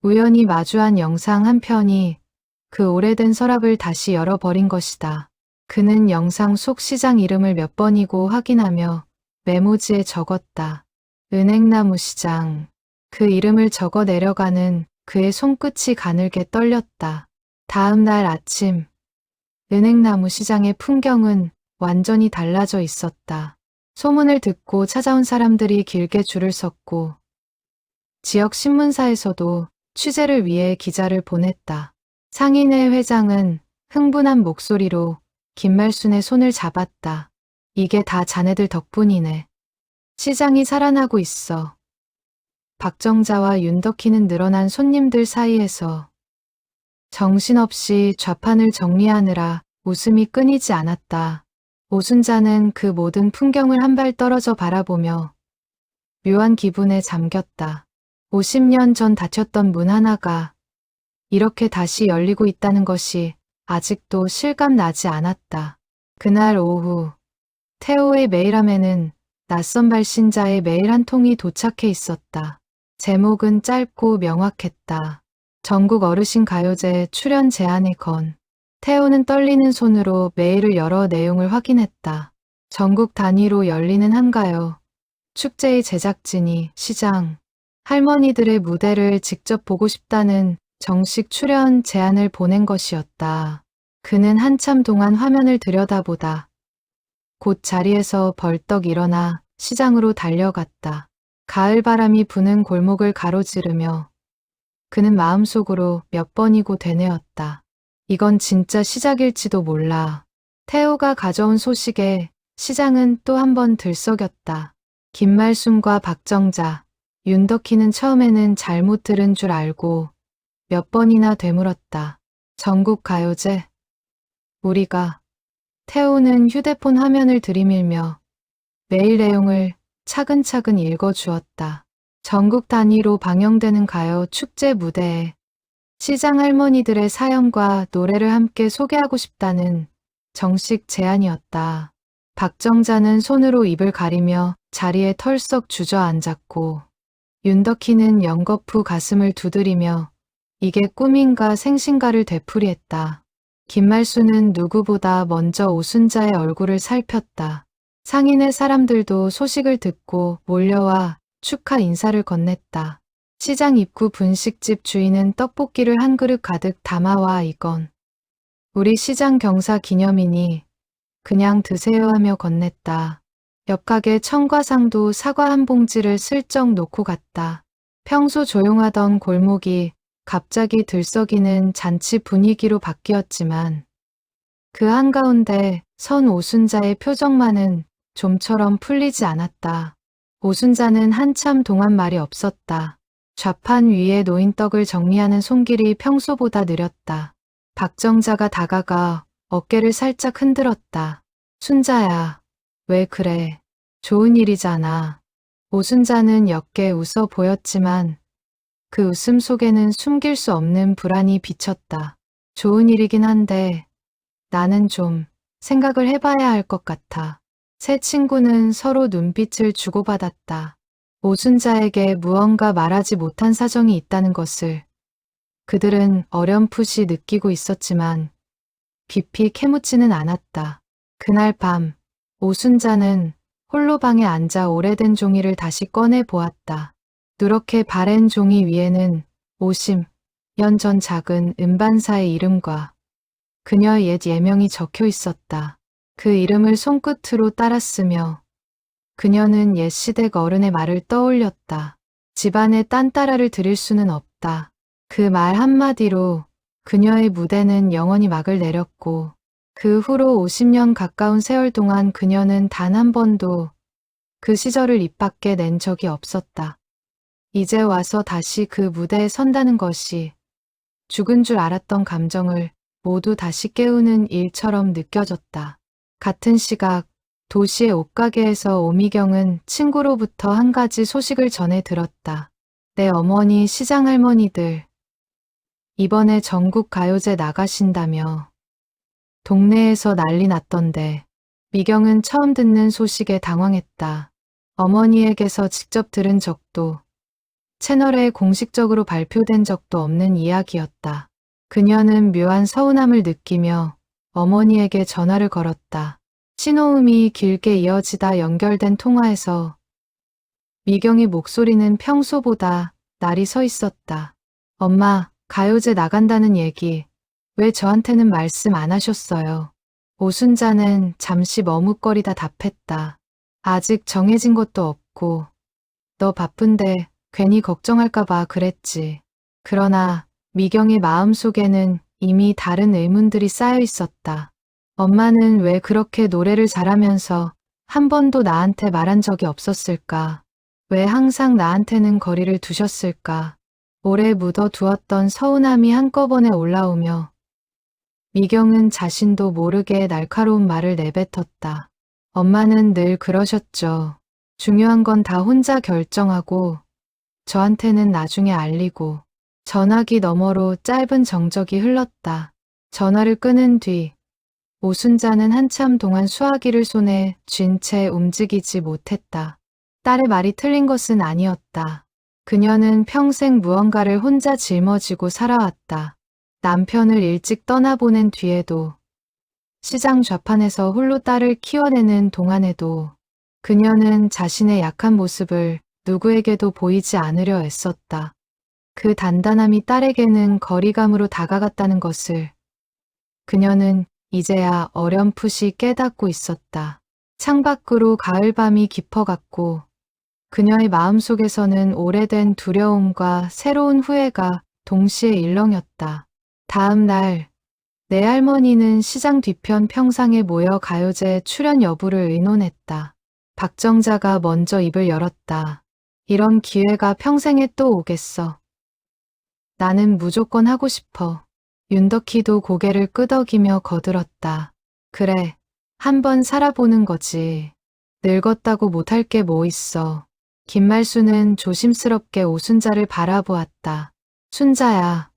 우연히 마주한 영상 한 편이 그 오래된 서랍을 다시 열어버린 것이다. 그는 영상 속 시장 이름을 몇 번이고 확인하며 메모지에 적었다. 은행나무 시장. 그 이름을 적어 내려가는 그의 손끝이 가늘게 떨렸다. 다음 날 아침, 은행나무 시장의 풍경은 완전히 달라져 있었다. 소문을 듣고 찾아온 사람들이 길게 줄을 섰고, 지역 신문사에서도 취재를 위해 기자를 보냈다. 상인회 회장은 흥분한 목소리로 김말순의 손을 잡았다. 이게 다 자네들 덕분이네. 시장이 살아나고 있어. 박정자와 윤덕희는 늘어난 손님들 사이에서 정신없이 좌판을 정리하느라 웃음이 끊이지 않았다. 오순자는 그 모든 풍경을 한 발 떨어져 바라보며 묘한 기분에 잠겼다. 50년 전 닫혔던 문 하나가 이렇게 다시 열리고 있다는 것이 아직도 실감 나지 않았다. 그날 오후, 태호의 메일함에는 낯선 발신자의 메일 한 통이 도착해 있었다. 제목은 짧고 명확했다. 전국 어르신 가요제 출연 제안에 건. 태호는 떨리는 손으로 메일을 열어 내용을 확인했다. 전국 단위로 열리는 한가요. 축제의 제작진이 시장, 할머니들의 무대를 직접 보고 싶다는 정식 출연 제안을 보낸 것이었다. 그는 한참 동안 화면을 들여다보다 곧 자리에서 벌떡 일어나 시장으로 달려갔다. 가을 바람이 부는 골목을 가로지르며 그는 마음속으로 몇 번이고 되뇌었다. 이건 진짜 시작일지도 몰라. 태호가 가져온 소식에 시장은 또 한 번 들썩였다. 김말순과 박정자, 윤덕희는 처음에는 잘못 들은 줄 알고 몇 번이나 되물었다. 전국 가요제? 우리가. 태호는 휴대폰 화면을 들이밀며 메일 내용을 차근차근 읽어주었다. 전국 단위로 방영되는 가요 축제 무대에 시장 할머니들의 사연과 노래를 함께 소개하고 싶다는 정식 제안이었다. 박정자는 손으로 입을 가리며 자리에 털썩 주저앉았고 윤덕희는 연거푸 가슴을 두드리며 이게 꿈인가 생신가를 되풀이했다. 김말순은 누구보다 먼저 오순자의 얼굴을 살폈다. 상인의 사람들도 소식을 듣고 몰려와 축하 인사를 건넸다. 시장 입구 분식집 주인은 떡볶이를 한 그릇 가득 담아와 이건 우리 시장 경사 기념이니 그냥 드세요 하며 건넸다. 옆 가게 청과상도 사과 한 봉지를 슬쩍 놓고 갔다. 평소 조용하던 골목이 갑자기 들썩이는 잔치 분위기로 바뀌었지만 그 한가운데 선 오순자의 표정만은 좀처럼 풀리지 않았다. 오순자는 한참 동안 말이 없었다. 좌판 위에 놓인 떡을 정리하는 손길이 평소보다 느렸다. 박정자가 다가가 어깨를 살짝 흔들었다. 순자야, 왜 그래? 좋은 일이잖아. 오순자는 옅게 웃어 보였지만 그 웃음 속에는 숨길 수 없는 불안이 비쳤다. 좋은 일이긴 한데 나는 좀 생각을 해봐야 할 것 같아. 세 친구는 서로 눈빛을 주고받았다. 오순자에게 무언가 말하지 못한 사정이 있다는 것을 그들은 어렴풋이 느끼고 있었지만 깊이 캐묻지는 않았다. 그날 밤 오순자는 홀로 방에 앉아 오래된 종이를 다시 꺼내 보았다. 누렇게 바랜 종이 위에는 50년 전 작은 음반사의 이름과 그녀의 옛 예명이 적혀 있었다. 그 이름을 손끝으로 따랐으며 그녀는 옛 시댁 어른의 말을 떠올렸다. 집안에 딴따라를 들일 수는 없다. 그 말 한마디로 그녀의 무대는 영원히 막을 내렸고 그 후로 50년 가까운 세월 동안 그녀는 단 한 번도 그 시절을 입 밖에 낸 적이 없었다. 이제 와서 다시 그 무대에 선다는 것이 죽은 줄 알았던 감정을 모두 다시 깨우는 일처럼 느껴졌다. 같은 시각 도시의 옷가게에서 오미경은 친구로부터 한 가지 소식을 전해 들었다. 내 어머니 시장 할머니들 이번에 전국 가요제 나가신다며 동네에서 난리 났던데. 미경은 처음 듣는 소식에 당황했다. 어머니에게서 직접 들은 적도 채널에 공식적으로 발표된 적도 없는 이야기였다. 그녀는 묘한 서운함을 느끼며 어머니에게 전화를 걸었다. 신호음이 길게 이어지다 연결된 통화에서 미경의 목소리는 평소보다 날이 서 있었다. 엄마, 가요제 나간다는 얘기 왜 저한테는 말씀 안 하셨어요? 오순자는 잠시 머뭇거리다 답했다. 아직 정해진 것도 없고 너 바쁜데 괜히 걱정할까 봐 그랬지. 그러나 미경의 마음속에는 이미 다른 의문들이 쌓여 있었다. 엄마는 왜 그렇게 노래를 잘하면서 한 번도 나한테 말한 적이 없었을까? 왜 항상 나한테는 거리를 두셨을까? 오래 묻어두었던 서운함이 한꺼번에 올라오며 미경은 자신도 모르게 날카로운 말을 내뱉었다. 엄마는 늘 그러셨죠. 중요한 건 다 혼자 결정하고 저한테는 나중에 알리고. 전화기 너머로 짧은 정적이 흘렀다. 전화를 끊은 뒤 오순자는 한참 동안 수화기를 손에 쥔 채 움직이지 못했다. 딸의 말이 틀린 것은 아니었다. 그녀는 평생 무언가를 혼자 짊어지고 살아왔다. 남편을 일찍 떠나보낸 뒤에도, 시장 좌판에서 홀로 딸을 키워내는 동안에도 그녀는 자신의 약한 모습을 누구에게도 보이지 않으려 애썼다. 그 단단함이 딸에게는 거리감으로 다가갔다는 것을 그녀는 이제야 어렴풋이 깨닫고 있었다. 창밖으로 가을밤이 깊어갔고 그녀의 마음속에서는 오래된 두려움과 새로운 후회가 동시에 일렁였다. 다음 날 내 할머니는 시장 뒤편 평상에 모여 가요제 출연 여부를 의논했다. 박정자가 먼저 입을 열었다. 이런 기회가 평생에 또 오겠어. 나는 무조건 하고 싶어. 윤덕희도 고개를 끄덕이며 거들었다. 그래, 한번 살아보는 거지. 늙었다고 못할 게 뭐 있어. 김말수는 조심스럽게 오순자를 바라보았다. 순자야,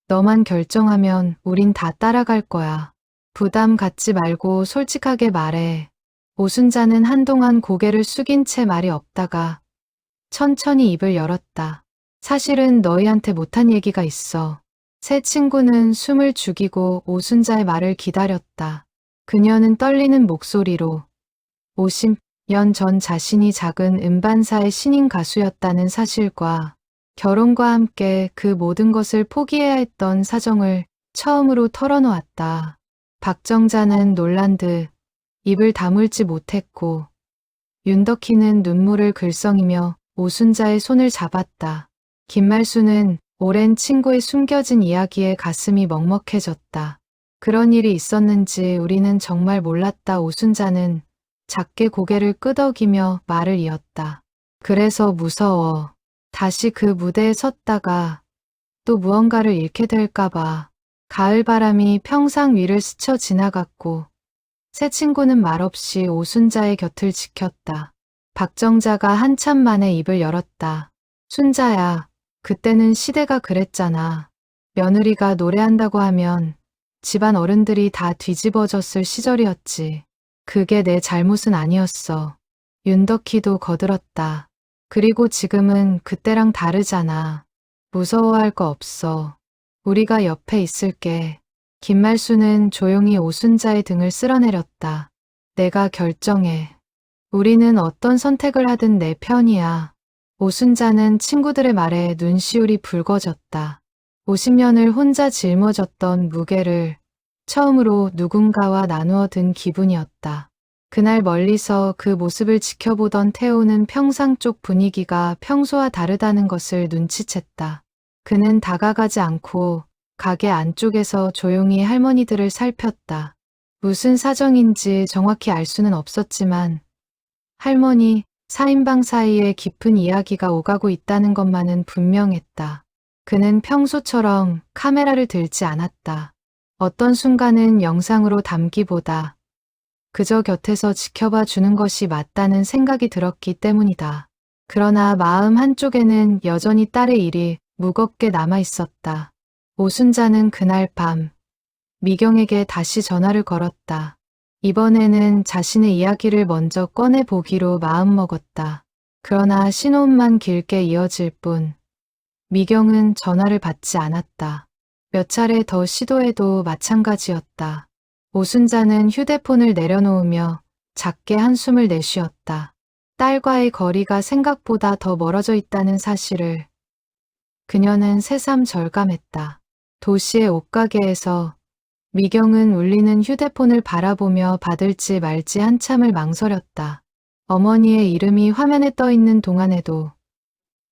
너만 결정하면 우린 다 따라갈 거야. 부담 갖지 말고 솔직하게 말해. 오순자는 한동안 고개를 숙인 채 말이 없다가 천천히 입을 열었다. 사실은 너희한테 못한 얘기가 있어. 새 친구는 숨을 죽이고 오순자의 말을 기다렸다. 그녀는 떨리는 목소리로 50년 전 자신이 작은 음반사의 신인 가수였다는 사실과 결혼과 함께 그 모든 것을 포기해야 했던 사정을 처음으로 털어놓았다. 박정자는 놀란 듯 입을 다물지 못했고 윤덕희는 눈물을 글썽이며 오순자의 손을 잡았다. 김말수는 오랜 친구의 숨겨진 이야기에 가슴이 먹먹해졌다. 그런 일이 있었는지 우리는 정말 몰랐다. 오순자는 작게 고개를 끄덕이며 말을 이었다. 그래서 무서워. 다시 그 무대에 섰다가 또 무언가를 잃게 될까봐. 가을바람이 평상 위를 스쳐 지나갔고 새 친구는 말없이 오순자의 곁을 지켰다. 박정자가 한참 만에 입을 열었다. 순자야, 그때는 시대가 그랬잖아. 며느리가 노래한다고 하면 집안 어른들이 다 뒤집어졌을 시절이었지. 그게 내 잘못은 아니었어. 윤덕희도 거들었다. 그리고 지금은 그때랑 다르잖아. 무서워할 거 없어. 우리가 옆에 있을게. 김말수는 조용히 오순자의 등을 쓸어내렸다. 내가 결정해. 우리는 어떤 선택을 하든 내 편이야. 오순자는 친구들의 말에 눈시울이 붉어졌다. 50년을 혼자 짊어졌던 무게를 처음으로 누군가와 나누어 든 기분이었다. 그날 멀리서 그 모습을 지켜보던 태호는 평상 쪽 분위기가 평소와 다르다는 것을 눈치챘다. 그는 다가가지 않고 가게 안쪽에서 조용히 할머니들을 살폈다. 무슨 사정인지 정확히 알 수는 없었지만 할머니 4인방 사이에 깊은 이야기가 오가고 있다는 것만은 분명했다. 그는 평소처럼 카메라를 들지 않았다. 어떤 순간은 영상으로 담기보다 그저 곁에서 지켜봐 주는 것이 맞다는 생각이 들었기 때문이다. 그러나 마음 한쪽에는 여전히 딸의 일이 무겁게 남아 있었다. 오순자는 그날 밤 미경에게 다시 전화를 걸었다. 이번에는 자신의 이야기를 먼저 꺼내보기로 마음먹었다. 그러나 신호음만 길게 이어질 뿐 미경은 전화를 받지 않았다. 몇 차례 더 시도해도 마찬가지였다. 오순자는 휴대폰을 내려놓으며 작게 한숨을 내쉬었다. 딸과의 거리가 생각보다 더 멀어져 있다는 사실을 그녀는 새삼 절감했다. 도시의 옷가게에서 미경은 울리는 휴대폰을 바라보며 받을지 말지 한참을 망설였다. 어머니의 이름이 화면에 떠 있는 동안에도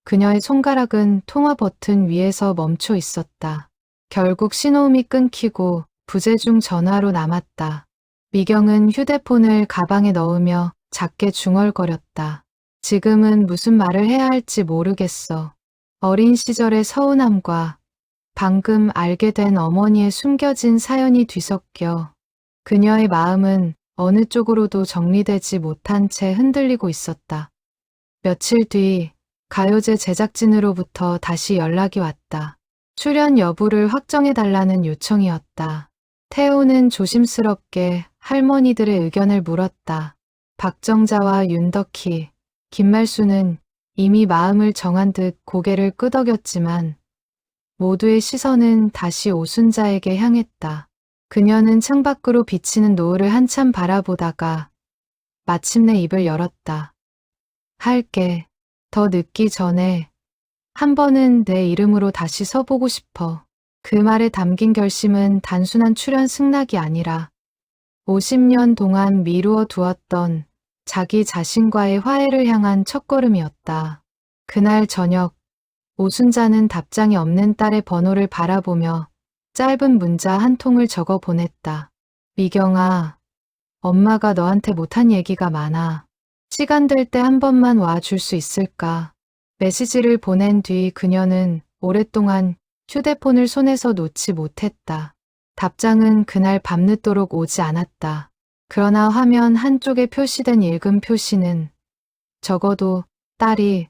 그녀의 손가락은 통화 버튼 위에서 멈춰 있었다. 결국 신호음이 끊기고 부재중 전화로 남았다. 미경은 휴대폰을 가방에 넣으며 작게 중얼거렸다. 지금은 무슨 말을 해야 할지 모르겠어. 어린 시절의 서운함과 방금 알게 된 어머니의 숨겨진 사연이 뒤섞여 그녀의 마음은 어느 쪽으로도 정리되지 못한 채 흔들리고 있었다. 며칠 뒤 가요제 제작진으로부터 다시 연락이 왔다. 출연 여부를 확정해달라는 요청이었다. 태호는 조심스럽게 할머니들의 의견을 물었다. 박정자와 윤덕희, 김말수는 이미 마음을 정한 듯 고개를 끄덕였지만 모두의 시선은 다시 오순자에게 향했다. 그녀는 창밖으로 비치는 노을을 한참 바라보다가 마침내 입을 열었다. 할게. 더 늦기 전에 한 번은 내 이름으로 다시 서보고 싶어. 그 말에 담긴 결심은 단순한 출연 승낙이 아니라 50년 동안 미루어 두었던 자기 자신과의 화해를 향한 첫걸음이었다. 그날 저녁, 오순자는 답장이 없는 딸의 번호를 바라보며 짧은 문자 한 통을 적어 보냈다. 미경아, 엄마가 너한테 못한 얘기가 많아. 시간 될 때 한 번만 와줄 수 있을까? 메시지를 보낸 뒤 그녀는 오랫동안 휴대폰을 손에서 놓지 못했다. 답장은 그날 밤늦도록 오지 않았다. 그러나 화면 한쪽에 표시된 읽음 표시는 적어도 딸이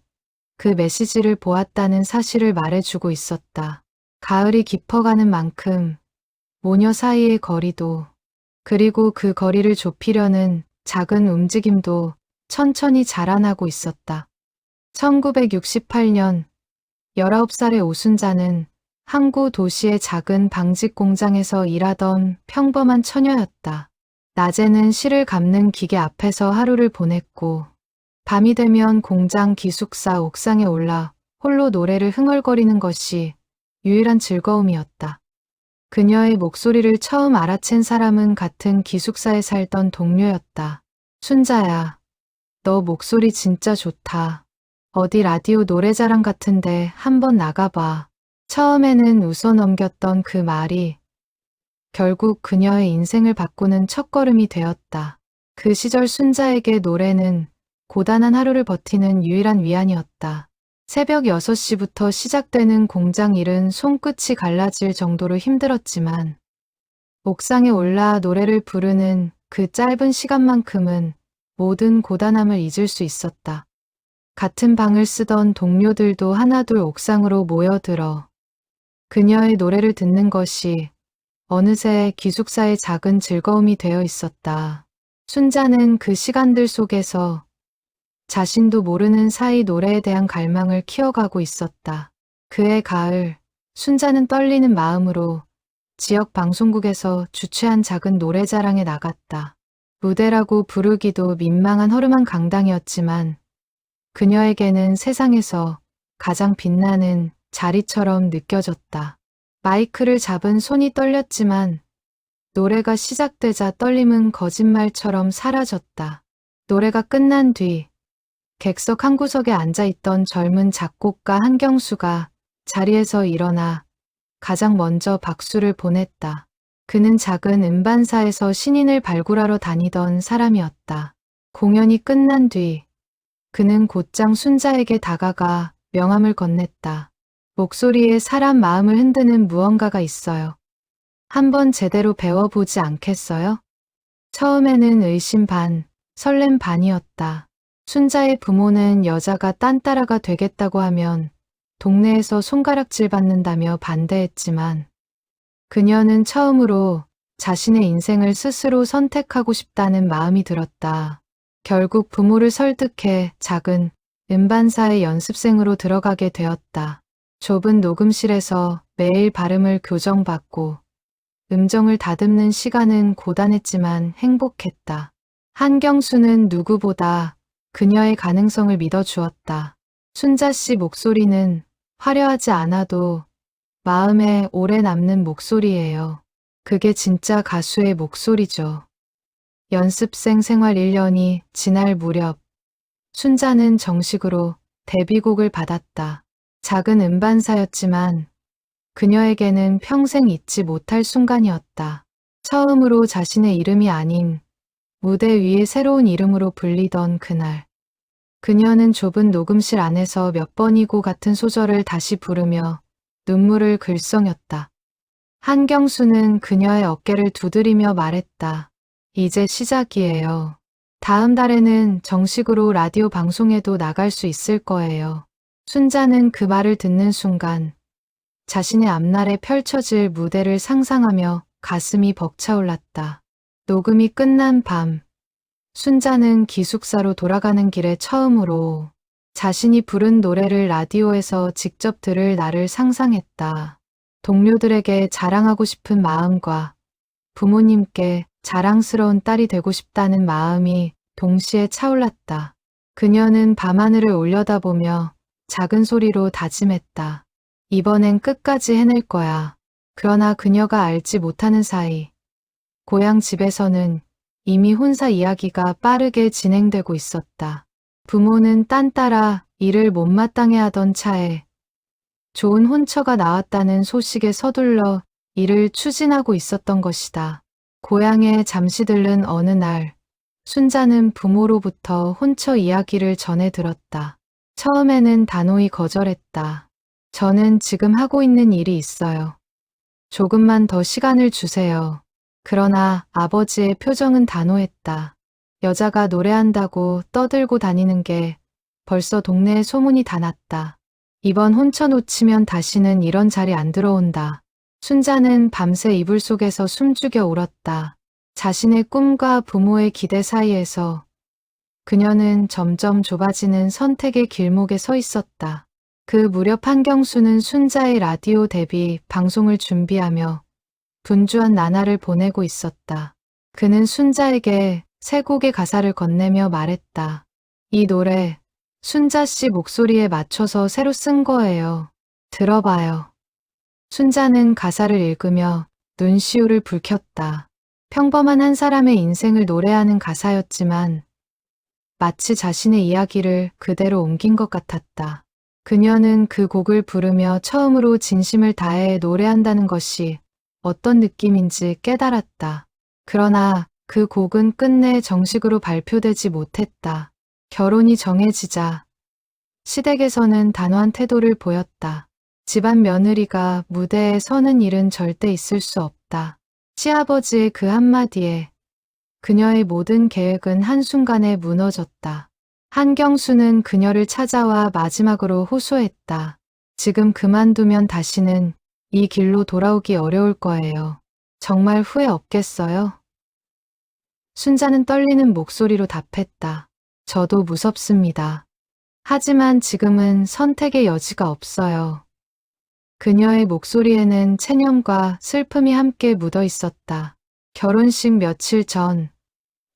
그 메시지를 보았다는 사실을 말해주고 있었다. 가을이 깊어가는 만큼 모녀 사이의 거리도 그리고 그 거리를 좁히려는 작은 움직임도 천천히 자라나고 있었다. 1968년 19살의 오순자는 항구 도시의 작은 방직 공장에서 일하던 평범한 처녀였다. 낮에는 실을 감는 기계 앞에서 하루를 보냈고 밤이 되면 공장 기숙사 옥상에 올라 홀로 노래를 흥얼거리는 것이 유일한 즐거움이었다. 그녀의 목소리를 처음 알아챈 사람은 같은 기숙사에 살던 동료였다. 순자야, 너 목소리 진짜 좋다. 어디 라디오 노래자랑 같은데 한번 나가봐. 처음에는 웃어 넘겼던 그 말이 결국 그녀의 인생을 바꾸는 첫걸음이 되었다. 그 시절 순자에게 노래는 고단한 하루를 버티는 유일한 위안이었다. 새벽 6시부터 시작되는 공장 일은 손끝이 갈라질 정도로 힘들었지만 옥상에 올라 노래를 부르는 그 짧은 시간만큼은 모든 고단함을 잊을 수 있었다. 같은 방을 쓰던 동료들도 하나둘 옥상으로 모여들어 그녀의 노래를 듣는 것이 어느새 기숙사의 작은 즐거움이 되어 있었다. 순자는 그 시간들 속에서 자신도 모르는 사이 노래에 대한 갈망을 키워가고 있었다. 그해 가을, 순자는 떨리는 마음으로 지역 방송국에서 주최한 작은 노래자랑에 나갔다. 무대라고 부르기도 민망한 허름한 강당이었지만 그녀에게는 세상에서 가장 빛나는 자리처럼 느껴졌다. 마이크를 잡은 손이 떨렸지만 노래가 시작되자 떨림은 거짓말처럼 사라졌다. 노래가 끝난 뒤 객석 한 구석에 앉아있던 젊은 작곡가 한경수가 자리에서 일어나 가장 먼저 박수를 보냈다. 그는 작은 음반사에서 신인을 발굴하러 다니던 사람이었다. 공연이 끝난 뒤 그는 곧장 순자에게 다가가 명함을 건넸다. 목소리에 사람 마음을 흔드는 무언가가 있어요. 한번 제대로 배워보지 않겠어요? 처음에는 의심 반, 설렘 반이었다. 순자의 부모는 여자가 딴따라가 되겠다고 하면 동네에서 손가락질 받는다며 반대했지만 그녀는 처음으로 자신의 인생을 스스로 선택하고 싶다는 마음이 들었다. 결국 부모를 설득해 작은 음반사의 연습생으로 들어가게 되었다. 좁은 녹음실에서 매일 발음을 교정받고 음정을 다듬는 시간은 고단했지만 행복했다. 한경수는 누구보다 그녀의 가능성을 믿어주었다. 순자 씨 목소리는 화려하지 않아도 마음에 오래 남는 목소리예요. 그게 진짜 가수의 목소리죠. 연습생 생활 1년이 지날 무렵 순자는 정식으로 데뷔곡을 받았다. 작은 음반사였지만 그녀에게는 평생 잊지 못할 순간이었다. 처음으로 자신의 이름이 아닌 무대 위에 새로운 이름으로 불리던 그날. 그녀는 좁은 녹음실 안에서 몇 번이고 같은 소절을 다시 부르며 눈물을 글썽였다. 한경수는 그녀의 어깨를 두드리며 말했다. 이제 시작이에요. 다음 달에는 정식으로 라디오 방송에도 나갈 수 있을 거예요. 순자는 그 말을 듣는 순간 자신의 앞날에 펼쳐질 무대를 상상하며 가슴이 벅차올랐다. 녹음이 끝난 밤, 순자는 기숙사로 돌아가는 길에 처음으로 자신이 부른 노래를 라디오에서 직접 들을 날을 상상했다. 동료들에게 자랑하고 싶은 마음과 부모님께 자랑스러운 딸이 되고 싶다는 마음이 동시에 차올랐다. 그녀는 밤하늘을 올려다보며 작은 소리로 다짐했다. 이번엔 끝까지 해낼 거야. 그러나 그녀가 알지 못하는 사이 고향 집에서는 이미 혼사 이야기가 빠르게 진행되고 있었다. 부모는 딴 따라 일을 못마땅해 하던 차에 좋은 혼처가 나왔다는 소식에 서둘러 일을 추진하고 있었던 것이다. 고향에 잠시 들른 어느 날, 순자는 부모로부터 혼처 이야기를 전해 들었다. 처음에는 단호히 거절했다. 저는 지금 하고 있는 일이 있어요. 조금만 더 시간을 주세요. 그러나 아버지의 표정은 단호했다. 여자가 노래한다고 떠들고 다니는 게 벌써 동네에 소문이 다 났다. 이번 혼처 놓치면 다시는 이런 자리 안 들어온다. 순자는 밤새 이불 속에서 숨죽여 울었다. 자신의 꿈과 부모의 기대 사이에서 그녀는 점점 좁아지는 선택의 길목에 서 있었다. 그 무렵 한경수는 순자의 라디오 데뷔 방송을 준비하며 분주한 나날을 보내고 있었다. 그는 순자에게 새 곡의 가사를 건네며 말했다. 이 노래 순자 씨 목소리에 맞춰서 새로 쓴 거예요. 들어봐요. 순자는 가사를 읽으며 눈시울을 붉혔다. 평범한 한 사람의 인생을 노래하는 가사였지만 마치 자신의 이야기를 그대로 옮긴 것 같았다. 그녀는 그 곡을 부르며 처음으로 진심을 다해 노래한다는 것이 어떤 느낌인지 깨달았다. 그러나 그 곡은 끝내 정식으로 발표되지 못했다. 결혼이 정해지자 시댁에서는 단호한 태도를 보였다. 집안 며느리가 무대에 서는 일은 절대 있을 수 없다. 시아버지의 그 한마디에 그녀의 모든 계획은 한순간에 무너졌다. 한경수는 그녀를 찾아와 마지막으로 호소했다. 지금 그만두면 다시는 이 길로 돌아오기 어려울 거예요. 정말 후회 없겠어요? 순자는 떨리는 목소리로 답했다. 저도 무섭습니다. 하지만 지금은 선택의 여지가 없어요. 그녀의 목소리에는 체념과 슬픔이 함께 묻어 있었다. 결혼식 며칠 전,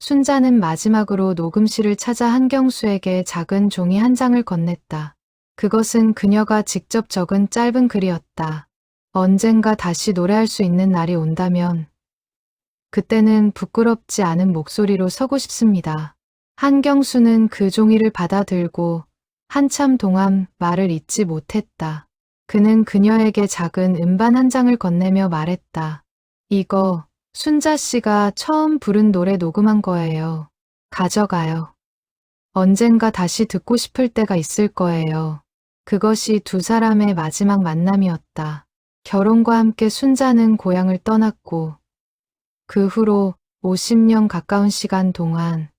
순자는 마지막으로 녹음실을 찾아 한경수에게 작은 종이 한 장을 건넸다. 그것은 그녀가 직접 적은 짧은 글이었다. 언젠가 다시 노래할 수 있는 날이 온다면 그때는 부끄럽지 않은 목소리로 서고 싶습니다. 한경수는 그 종이를 받아들고 한참 동안 말을 잇지 못했다. 그는 그녀에게 작은 음반 한 장을 건네며 말했다. 이거 순자 씨가 처음 부른 노래 녹음한 거예요. 가져가요. 언젠가 다시 듣고 싶을 때가 있을 거예요. 그것이 두 사람의 마지막 만남이었다. 결혼과 함께 순자는 고향을 떠났고 그 후로 50년 가까운 시간 동안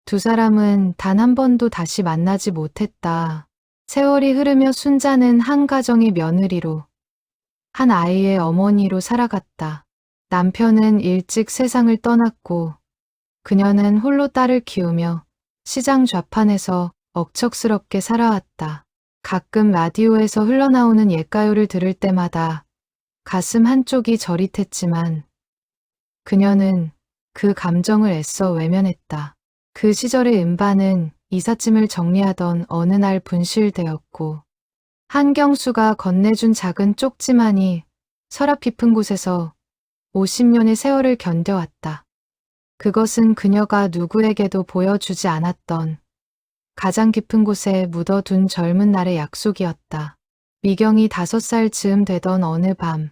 두 사람은 단 한 번도 다시 만나지 못했다. 세월이 흐르며 순자는 한 가정의 며느리로, 한 아이의 어머니로 살아갔다. 남편은 일찍 세상을 떠났고 그녀는 홀로 딸을 키우며 시장 좌판에서 억척스럽게 살아왔다. 가끔 라디오에서 흘러나오는 옛가요를 들을 때마다 가슴 한쪽이 저릿했지만 그녀는 그 감정을 애써 외면했다. 그 시절의 음반은 이삿짐을 정리하던 어느 날 분실되었고 한경수가 건네준 작은 쪽지만이 서랍 깊은 곳에서 50년의 세월을 견뎌왔다. 그것은 그녀가 누구에게도 보여주지 않았던 가장 깊은 곳에 묻어둔 젊은 날의 약속이었다. 미경이 5살 즈음 되던 어느 밤,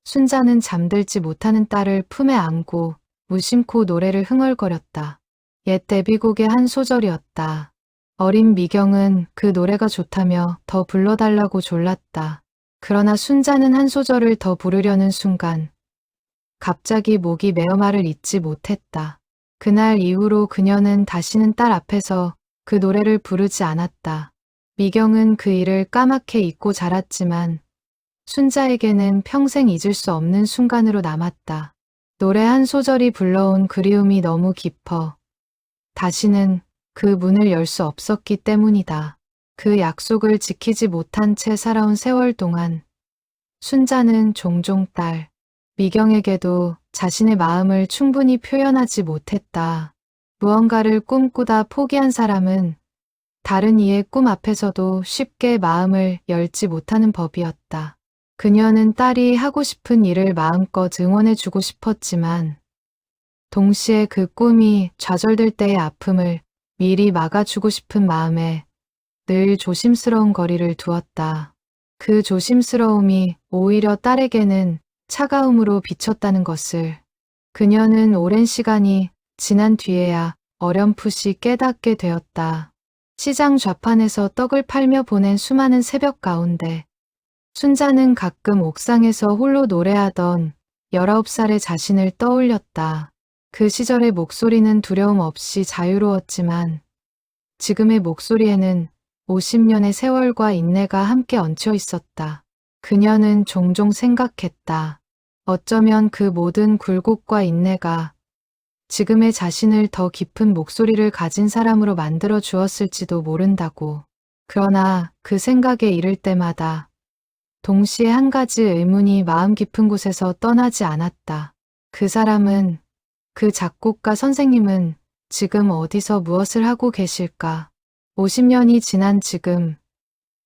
순자는 잠들지 못하는 딸을 품에 안고 무심코 노래를 흥얼거렸다. 옛 데뷔곡의 한 소절이었다. 어린 미경은 그 노래가 좋다며 더 불러달라고 졸랐다. 그러나 순자는 한 소절을 더 부르려는 순간 갑자기 목이 메어 말을 잇지 못했다. 그날 이후로 그녀는 다시는 딸 앞에서 그 노래를 부르지 않았다. 미경은 그 일을 까맣게 잊고 자랐지만 순자에게는 평생 잊을 수 없는 순간으로 남았다. 노래 한 소절이 불러온 그리움이 너무 깊어 다시는 그 문을 열 수 없었기 때문이다. 그 약속을 지키지 못한 채 살아온 세월 동안 순자는 종종 딸 미경에게도 자신의 마음을 충분히 표현하지 못했다. 무언가를 꿈꾸다 포기한 사람은 다른 이의 꿈 앞에서도 쉽게 마음을 열지 못하는 법이었다. 그녀는 딸이 하고 싶은 일을 마음껏 응원해주고 싶었지만 동시에 그 꿈이 좌절될 때의 아픔을 미리 막아주고 싶은 마음에 늘 조심스러운 거리를 두었다. 그 조심스러움이 오히려 딸에게는 차가움으로 비쳤다는 것을 그녀는 오랜 시간이 지난 뒤에야 어렴풋이 깨닫게 되었다. 시장 좌판에서 떡을 팔며 보낸 수많은 새벽 가운데 순자는 가끔 옥상에서 홀로 노래하던 19살의 자신을 떠올렸다. 그 시절의 목소리는 두려움 없이 자유로웠지만 지금의 목소리에는 50년의 세월과 인내가 함께 얹혀 있었다. 그녀는 종종 생각했다. 어쩌면 그 모든 굴곡과 인내가 지금의 자신을 더 깊은 목소리를 가진 사람으로 만들어 주었을지도 모른다고. 그러나 그 생각에 이를 때마다 동시에 한 가지 의문이 마음 깊은 곳에서 떠나지 않았다. 그 사람은, 그 작곡가 선생님은 지금 어디서 무엇을 하고 계실까? 50년이 지난 지금,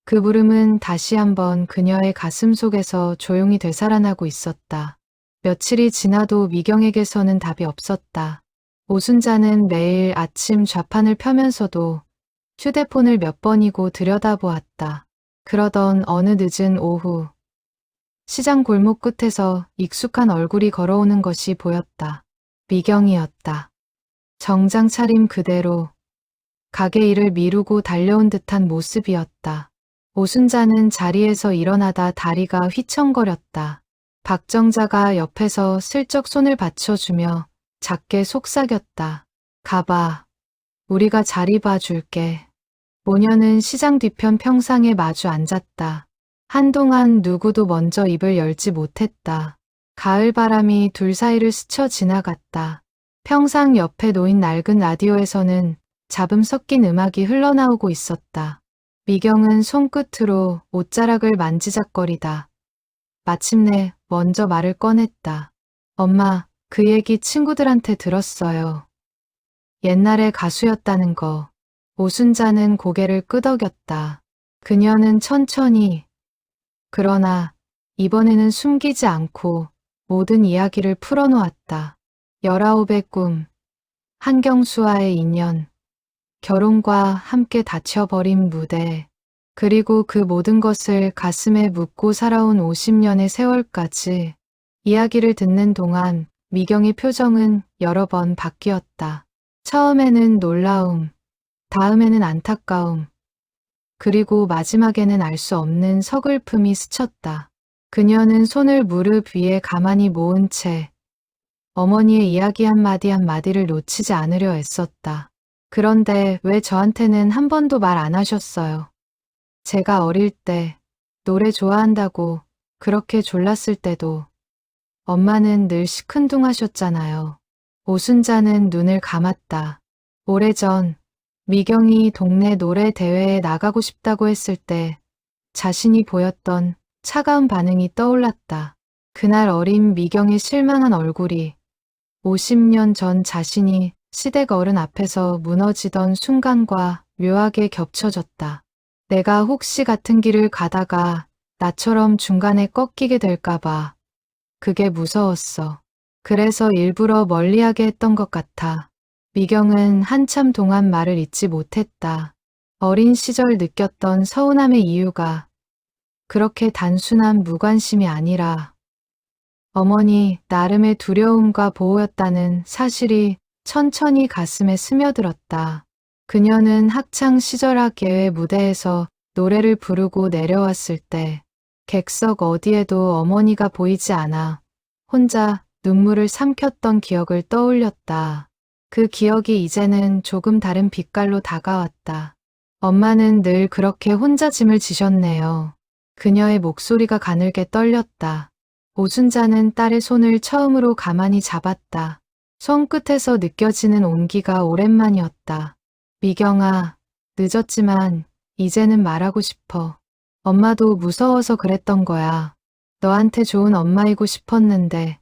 그 부름은 다시 한번 그녀의 가슴 속에서 조용히 되살아나고 있었다. 며칠이 지나도 미경에게서는 답이 없었다. 오순자는 매일 아침 좌판을 펴면서도 휴대폰을 몇 번이고 들여다보았다. 그러던 어느 늦은 오후, 시장 골목 끝에서 익숙한 얼굴이 걸어오는 것이 보였다. 미경이었다. 정장 차림 그대로 가게 일을 미루고 달려온 듯한 모습이었다. 오순자는 자리에서 일어나다 다리가 휘청거렸다. 박정자가 옆에서 슬쩍 손을 받쳐주며 작게 속삭였다. 가봐. 우리가 자리 봐줄게. 모녀는 시장 뒤편 평상에 마주 앉았다. 한동안 누구도 먼저 입을 열지 못했다. 가을 바람이 둘 사이를 스쳐 지나갔다. 평상 옆에 놓인 낡은 라디오에서는 잡음 섞인 음악이 흘러나오고 있었다. 미경은 손끝으로 옷자락을 만지작거리다 마침내 먼저 말을 꺼냈다. 엄마, 그 얘기 친구들한테 들었어요. 옛날에 가수였다는 거. 오순자는 고개를 끄덕였다. 그녀는 천천히, 그러나 이번에는 숨기지 않고 모든 이야기를 풀어놓았다. 19의 꿈, 한경수와의 인연, 결혼과 함께 닫혀버린 무대, 그리고 그 모든 것을 가슴에 묻고 살아온 50년의 세월까지. 이야기를 듣는 동안 미경의 표정은 여러 번 바뀌었다. 처음에는 놀라움, 다음에는 안타까움, 그리고 마지막에는 알 수 없는 서글픔이 스쳤다. 그녀는 손을 무릎 위에 가만히 모은 채 어머니의 이야기 한마디 한마디를 놓치지 않으려 애썼다. 그런데 왜 저한테는 한 번도 말 안 하셨어요? 제가 어릴 때 노래 좋아한다고 그렇게 졸랐을 때도 엄마는 늘 시큰둥하셨잖아요. 오순자는 눈을 감았다. 오래전 미경이 동네 노래 대회에 나가고 싶다고 했을 때 자신이 보였던 차가운 반응이 떠올랐다. 그날 어린 미경의 실망한 얼굴이 50년 전 자신이 시댁 어른 앞에서 무너지던 순간과 묘하게 겹쳐졌다. 내가 혹시 같은 길을 가다가 나처럼 중간에 꺾이게 될까봐 그게 무서웠어. 그래서 일부러 멀리하게 했던 것 같아. 미경은 한참 동안 말을 잇지 못했다. 어린 시절 느꼈던 서운함의 이유가 그렇게 단순한 무관심이 아니라 어머니 나름의 두려움과 보호였다는 사실이 천천히 가슴에 스며들었다. 그녀는 학창 시절 학예회 무대에서 노래를 부르고 내려왔을 때 객석 어디에도 어머니가 보이지 않아 혼자 눈물을 삼켰던 기억을 떠올렸다. 그 기억이 이제는 조금 다른 빛깔로 다가왔다. 엄마는 늘 그렇게 혼자 짐을 지셨네요. 그녀의 목소리가 가늘게 떨렸다. 오순자는 딸의 손을 처음으로 가만히 잡았다. 손끝에서 느껴지는 온기가 오랜만이었다. 미경아, 늦었지만 이제는 말하고 싶어. 엄마도 무서워서 그랬던 거야. 너한테 좋은 엄마이고 싶었는데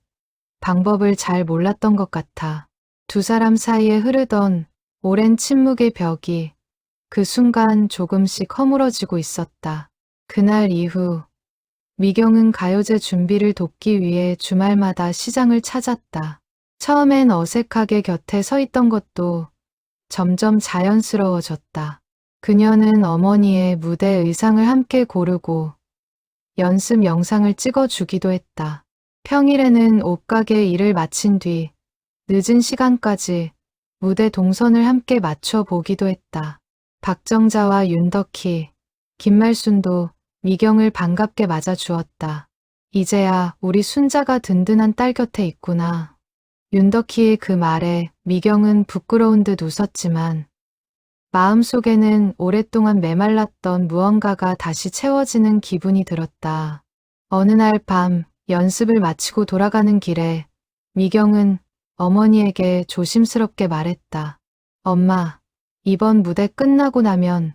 방법을 잘 몰랐던 것 같아. 두 사람 사이에 흐르던 오랜 침묵의 벽이 그 순간 조금씩 허물어지고 있었다. 그날 이후 미경은 가요제 준비를 돕기 위해 주말마다 시장을 찾았다. 처음엔 어색하게 곁에 서 있던 것도 점점 자연스러워졌다. 그녀는 어머니의 무대 의상을 함께 고르고 연습 영상을 찍어주기도 했다. 평일에는 옷가게 일을 마친 뒤 늦은 시간까지 무대 동선을 함께 맞춰보기도 했다. 박정자와 윤덕희, 김말순도 미경을 반갑게 맞아주었다. 이제야 우리 순자가 든든한 딸 곁에 있구나. 윤덕희의 그 말에 미경은 부끄러운 듯 웃었지만 마음속에는 오랫동안 메말랐던 무언가가 다시 채워지는 기분이 들었다. 어느 날 밤 연습을 마치고 돌아가는 길에 미경은 어머니에게 조심스럽게 말했다. 엄마, 이번 무대 끝나고 나면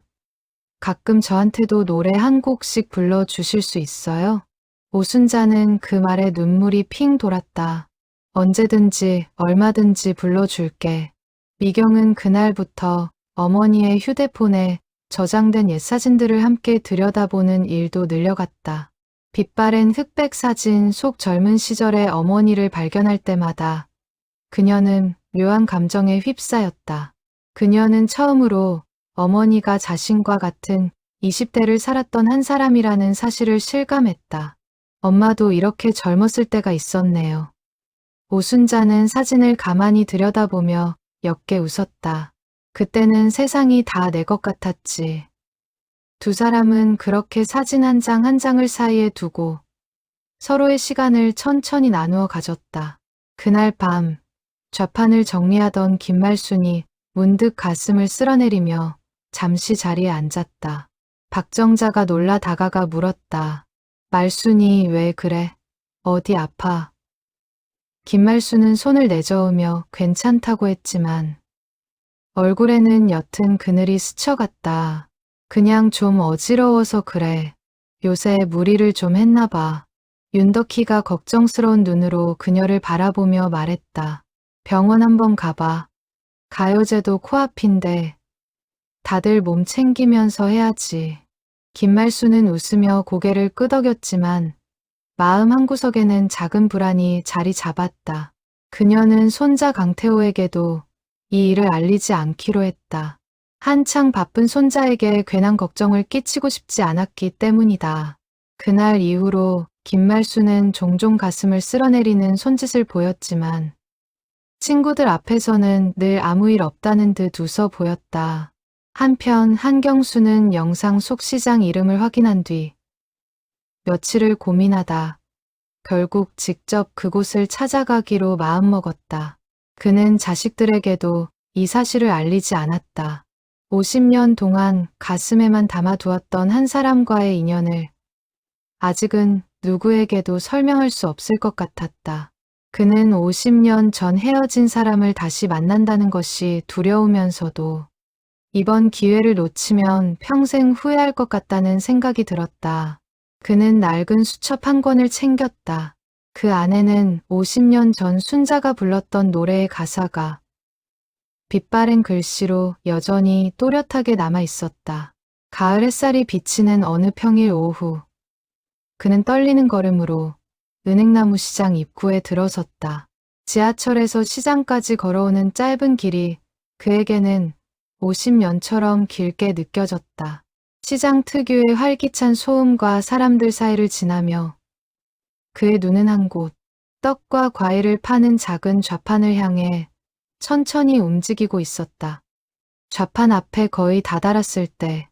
가끔 저한테도 노래 한 곡씩 불러주실 수 있어요? 오순자는 그 말에 눈물이 핑 돌았다. 언제든지 얼마든지 불러줄게. 미경은 그날부터 어머니의 휴대폰에 저장된 옛사진들을 함께 들여다보는 일도 늘려갔다. 빛바랜 흑백 사진 속 젊은 시절의 어머니를 발견할 때마다 그녀는 묘한 감정에 휩싸였다. 그녀는 처음으로 어머니가 자신과 같은 20대를 살았던 한 사람이라는 사실을 실감했다. 엄마도 이렇게 젊었을 때가 있었네요. 오순자는 사진을 가만히 들여다보며 옅게 웃었다. 그때는 세상이 다 내 것 같았지. 두 사람은 그렇게 사진 한 장 한 장을 사이에 두고 서로의 시간을 천천히 나누어 가졌다. 그날 밤 좌판을 정리하던 김말순이 문득 가슴을 쓸어내리며 잠시 자리에 앉았다. 박정자가 놀라 다가가 물었다. 말순이 왜 그래? 어디 아파? 김말순은 손을 내저으며 괜찮다고 했지만 얼굴에는 옅은 그늘이 스쳐갔다. 그냥 좀 어지러워서 그래. 요새 무리를 좀 했나 봐. 윤덕희가 걱정스러운 눈으로 그녀를 바라보며 말했다. 병원 한번 가봐. 가요제도 코앞인데 다들 몸 챙기면서 해야지. 김말순은 웃으며 고개를 끄덕였지만 마음 한구석에는 작은 불안이 자리 잡았다. 그녀는 손자 강태호에게도 이 일을 알리지 않기로 했다. 한창 바쁜 손자에게 괜한 걱정을 끼치고 싶지 않았기 때문이다. 그날 이후로 김말순은 종종 가슴을 쓸어내리는 손짓을 보였지만 친구들 앞에서는 늘 아무 일 없다는 듯 웃어 보였다. 한편 한경수는 영상 속 시장 이름을 확인한 뒤 며칠을 고민하다 결국 직접 그곳을 찾아가기로 마음먹었다. 그는 자식들에게도 이 사실을 알리지 않았다. 50년 동안 가슴에만 담아두었던 한 사람과의 인연을 아직은 누구에게도 설명할 수 없을 것 같았다. 그는 50년 전 헤어진 사람을 다시 만난다는 것이 두려우면서도 이번 기회를 놓치면 평생 후회할 것 같다는 생각이 들었다. 그는 낡은 수첩 한 권을 챙겼다. 그 안에는 50년 전 순자가 불렀던 노래의 가사가 빛바랜 글씨로 여전히 또렷하게 남아 있었다. 가을 햇살이 비치는 어느 평일 오후, 그는 떨리는 걸음으로 은행나무 시장 입구에 들어섰다. 지하철에서 시장까지 걸어오는 짧은 길이 그에게는 50년처럼 길게 느껴졌다. 시장 특유의 활기찬 소음과 사람들 사이를 지나며 그의 눈은 한 곳, 떡과 과일을 파는 작은 좌판을 향해 천천히 움직이고 있었다. 좌판 앞에 거의 다다랐을 때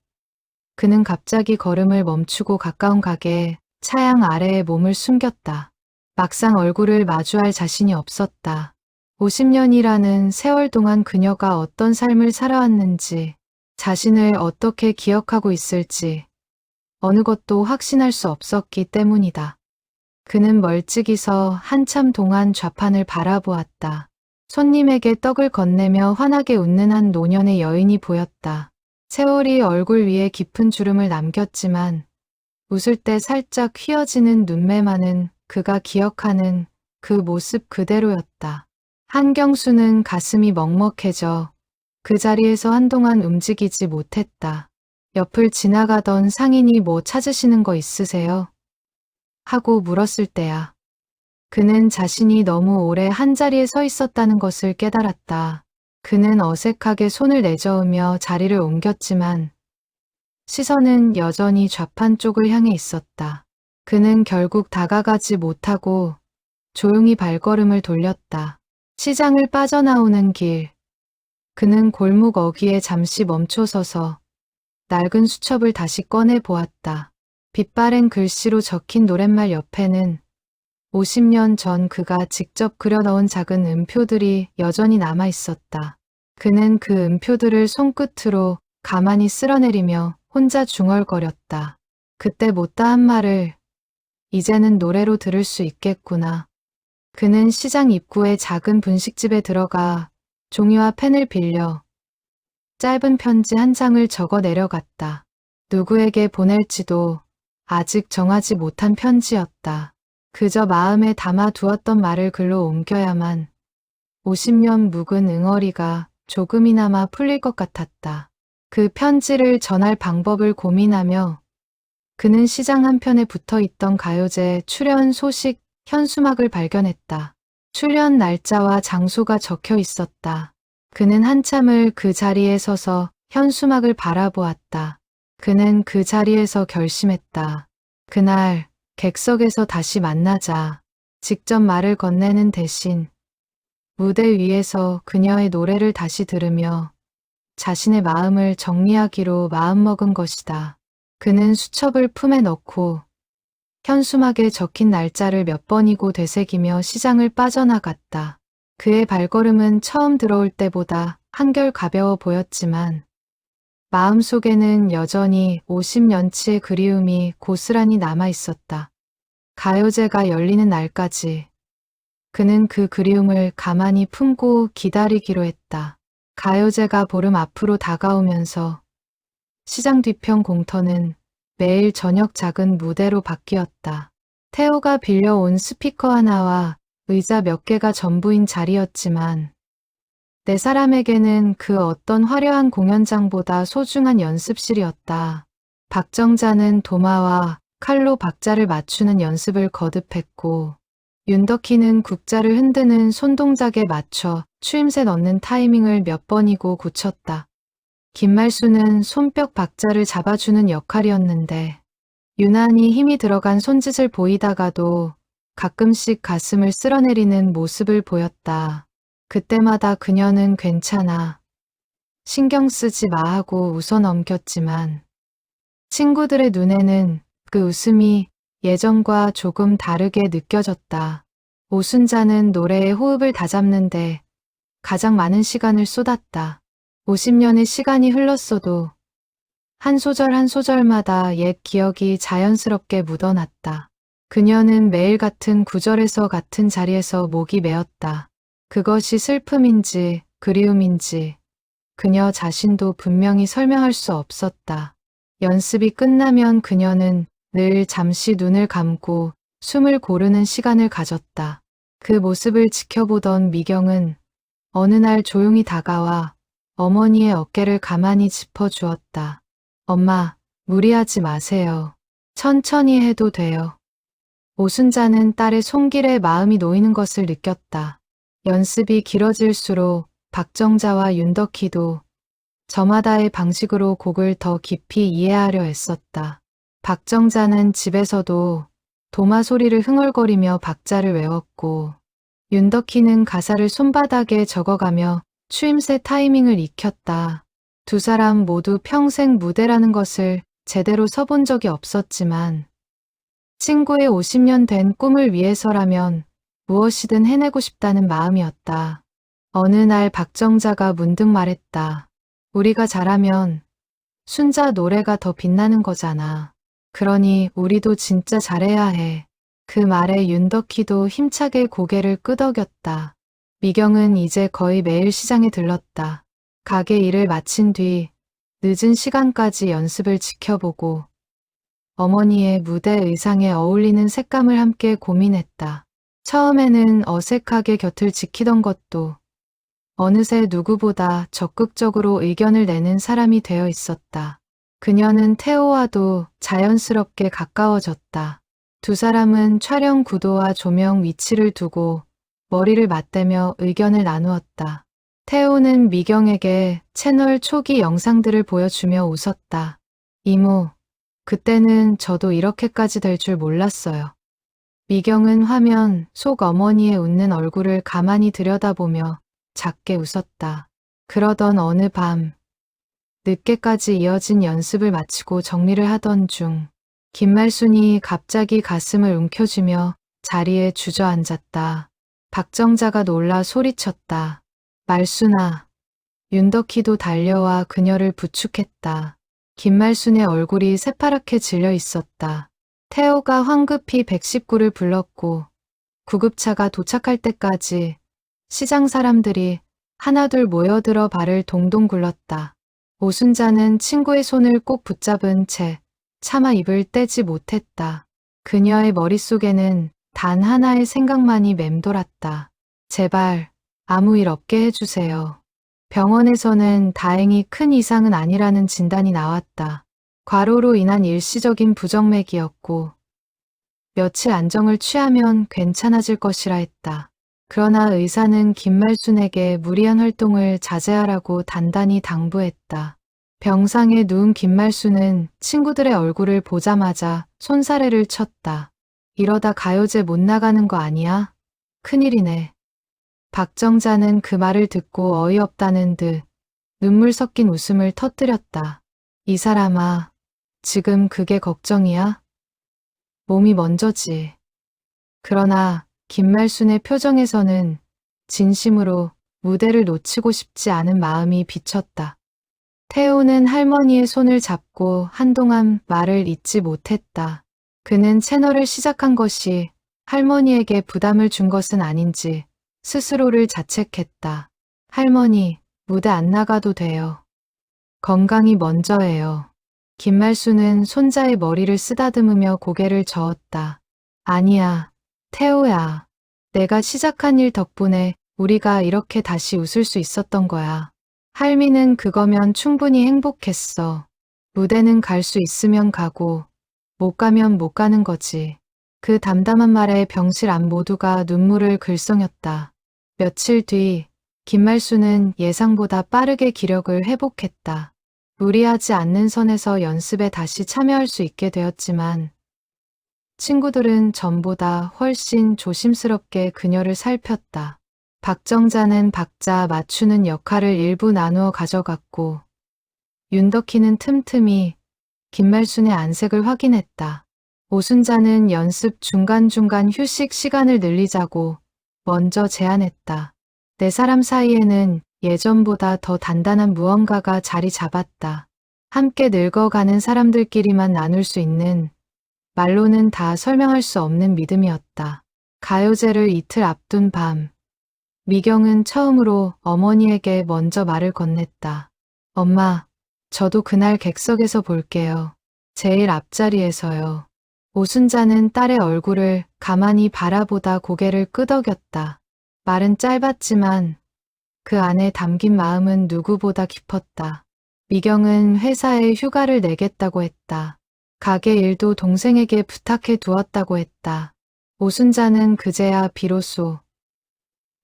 그는 갑자기 걸음을 멈추고 가까운 가게에 차양 아래에 몸을 숨겼다. 막상 얼굴을 마주할 자신이 없었다. 50년이라는 세월 동안 그녀가 어떤 삶을 살아왔는지, 자신을 어떻게 기억하고 있을지 어느 것도 확신할 수 없었기 때문이다. 그는 멀찍이 서 한참 동안 좌판을 바라보았다. 손님에게 떡을 건네며 환하게 웃는 한 노년의 여인이 보였다. 세월이 얼굴 위에 깊은 주름을 남겼지만 웃을 때 살짝 휘어지는 눈매만은 그가 기억하는 그 모습 그대로였다. 한경수는 가슴이 먹먹해져 그 자리에서 한동안 움직이지 못했다. 옆을 지나가던 상인이 뭐 찾으시는 거 있으세요? 하고 물었을 때야. 그는 자신이 너무 오래 한자리에 서 있었다는 것을 깨달았다. 그는 어색하게 손을 내저으며 자리를 옮겼지만 시선은 여전히 좌판 쪽을 향해 있었다. 그는 결국 다가가지 못하고 조용히 발걸음을 돌렸다. 시장을 빠져나오는 길. 그는 골목 어귀에 잠시 멈춰서서 낡은 수첩을 다시 꺼내 보았다. 빛바랜 글씨로 적힌 노랫말 옆에는 50년 전 그가 직접 그려넣은 작은 음표들이 여전히 남아 있었다. 그는 그 음표들을 손끝으로 가만히 쓸어내리며 혼자 중얼거렸다. 그때 못다 한 말을 이제는 노래로 들을 수 있겠구나. 그는 시장 입구의 작은 분식집에 들어가 종이와 펜을 빌려 짧은 편지 한 장을 적어 내려갔다. 누구에게 보낼지도 아직 정하지 못한 편지였다. 그저 마음에 담아두었던 말을 글로 옮겨야만 50년 묵은 응어리가 조금이나마 풀릴 것 같았다. 그 편지를 전할 방법을 고민하며 그는 시장 한편에 붙어있던 가요제 출연 소식 현수막을 발견했다. 출연 날짜와 장소가 적혀 있었다. 그는 한참을 그 자리에 서서 현수막을 바라보았다. 그는 그 자리에서 결심했다. 그날 객석에서 다시 만나자. 직접 말을 건네는 대신 무대 위에서 그녀의 노래를 다시 들으며 자신의 마음을 정리하기로 마음먹은 것이다. 그는 수첩을 품에 넣고 현수막에 적힌 날짜를 몇 번이고 되새기며 시장을 빠져나갔다. 그의 발걸음은 처음 들어올 때보다 한결 가벼워 보였지만 마음속에는 여전히 50년치의 그리움이 고스란히 남아 있었다. 가요제가 열리는 날까지 그는 그 그리움을 가만히 품고 기다리기로 했다. 가요제가 보름 앞으로 다가오면서 시장 뒤편 공터는 매일 저녁 작은 무대로 바뀌었다. 태호가 빌려온 스피커 하나와 의자 몇 개가 전부인 자리였지만 네 사람에게는 그 어떤 화려한 공연장보다 소중한 연습실이었다. 박정자는 도마와 칼로 박자를 맞추는 연습을 거듭했고 윤덕희는 국자를 흔드는 손동작에 맞춰 추임새 넣는 타이밍을 몇 번이고 고쳤다. 김말수는 손뼉 박자를 잡아주는 역할이었는데 유난히 힘이 들어간 손짓을 보이다가도 가끔씩 가슴을 쓸어내리는 모습을 보였다. 그때마다 그녀는 괜찮아. 신경 쓰지 마 하고 웃어 넘겼지만 친구들의 눈에는 그 웃음이 예전과 조금 다르게 느껴졌다. 오순자는 노래에 호흡을 다잡는데 가장 많은 시간을 쏟았다. 50년의 시간이 흘렀어도 한 소절 한 소절마다 옛 기억이 자연스럽게 묻어났다. 그녀는 매일 같은 구절에서 같은 자리에서 목이 메었다. 그것이 슬픔인지 그리움인지 그녀 자신도 분명히 설명할 수 없었다. 연습이 끝나면 그녀는 늘 잠시 눈을 감고 숨을 고르는 시간을 가졌다. 그 모습을 지켜보던 미경은 어느 날 조용히 다가와 어머니의 어깨를 가만히 짚어주었다. 엄마, 무리하지 마세요. 천천히 해도 돼요. 오순자는 딸의 손길에 마음이 놓이는 것을 느꼈다. 연습이 길어질수록 박정자와 윤덕희도 저마다의 방식으로 곡을 더 깊이 이해하려 애썼다. 박정자는 집에서도 도마 소리를 흥얼거리며 박자를 외웠고 윤덕희는 가사를 손바닥에 적어가며 추임새 타이밍을 익혔다. 두 사람 모두 평생 무대라는 것을 제대로 서본 적이 없었지만 친구의 50년 된 꿈을 위해서라면 무엇이든 해내고 싶다는 마음이었다. 어느 날 박정자가 문득 말했다. 우리가 잘하면 순자 노래가 더 빛나는 거잖아. 그러니 우리도 진짜 잘해야 해. 그 말에 윤덕희도 힘차게 고개를 끄덕였다. 미경은 이제 거의 매일 시장에 들렀다. 가게 일을 마친 뒤 늦은 시간까지 연습을 지켜보고 어머니의 무대 의상에 어울리는 색감을 함께 고민했다. 처음에는 어색하게 곁을 지키던 것도 어느새 누구보다 적극적으로 의견을 내는 사람이 되어 있었다. 그녀는 태호와도 자연스럽게 가까워졌다. 두 사람은 촬영 구도와 조명 위치를 두고 머리를 맞대며 의견을 나누었다. 태호는 미경에게 채널 초기 영상들을 보여주며 웃었다. 이모, 그때는 저도 이렇게까지 될 줄 몰랐어요. 미경은 화면 속 어머니의 웃는 얼굴을 가만히 들여다보며 작게 웃었다. 그러던 어느 밤, 늦게까지 이어진 연습을 마치고 정리를 하던 중 김말순이 갑자기 가슴을 움켜쥐며 자리에 주저앉았다. 박정자가 놀라 소리쳤다. 말순아. 윤덕희도 달려와 그녀를 부축했다. 김말순의 얼굴이 새파랗게 질려 있었다. 태호가 황급히 119를 불렀고 구급차가 도착할 때까지 시장 사람들이 하나둘 모여들어 발을 동동 굴렀다. 오순자는 친구의 손을 꼭 붙잡은 채 차마 입을 떼지 못했다. 그녀의 머릿속에는 단 하나의 생각만이 맴돌았다. 제발 아무 일 없게 해주세요. 병원에서는 다행히 큰 이상은 아니라는 진단이 나왔다. 과로로 인한 일시적인 부정맥이었고 며칠 안정을 취하면 괜찮아질 것이라 했다. 그러나 의사는 김말순에게 무리한 활동을 자제하라고 단단히 당부했다. 병상에 누운 김말순은 친구들의 얼굴을 보자마자 손사래를 쳤다. 이러다 가요제 못 나가는 거 아니야? 큰일이네. 박정자는 그 말을 듣고 어이없다는 듯 눈물 섞인 웃음을 터뜨렸다. 이 사람아, 지금 그게 걱정이야? 몸이 먼저지. 그러나 김말순의 표정에서는 진심으로 무대를 놓치고 싶지 않은 마음이 비쳤다. 태호는 할머니의 손을 잡고 한동안 말을 잇지 못했다. 그는 채널을 시작한 것이 할머니에게 부담을 준 것은 아닌지 스스로를 자책했다. 할머니, 무대 안 나가도 돼요. 건강이 먼저예요. 김말순은 손자의 머리를 쓰다듬으며 고개를 저었다. 아니야, 태호야. 내가 시작한 일 덕분에 우리가 이렇게 다시 웃을 수 있었던 거야. 할미는 그거면 충분히 행복했어. 무대는 갈 수 있으면 가고 못 가면 못 가는 거지. 그 담담한 말에 병실 안 모두가 눈물을 글썽였다. 며칠 뒤 김말순은 예상보다 빠르게 기력을 회복했다. 무리하지 않는 선에서 연습에 다시 참여할 수 있게 되었지만 친구들은 전보다 훨씬 조심스럽게 그녀를 살폈다. 박정자는 박자 맞추는 역할을 일부 나누어 가져갔고 윤덕희는 틈틈이 김말순의 안색을 확인했다. 오순자는 연습 중간중간 휴식 시간을 늘리자고 먼저 제안했다. 네 사람 사이에는 예전보다 더 단단한 무언가가 자리 잡았다. 함께 늙어가는 사람들끼리만 나눌 수 있는 말로는 다 설명할 수 없는 믿음이었다. 가요제를 이틀 앞둔 밤, 미경은 처음으로 어머니에게 먼저 말을 건넸다. 엄마, 저도 그날 객석에서 볼게요. 제일 앞자리에서요. 오순자는 딸의 얼굴을 가만히 바라보다 고개를 끄덕였다. 말은 짧았지만 그 안에 담긴 마음은 누구보다 깊었다. 미경은 회사에 휴가를 내겠다고 했다. 가게 일도 동생에게 부탁해 두었다고 했다. 오순자는 그제야 비로소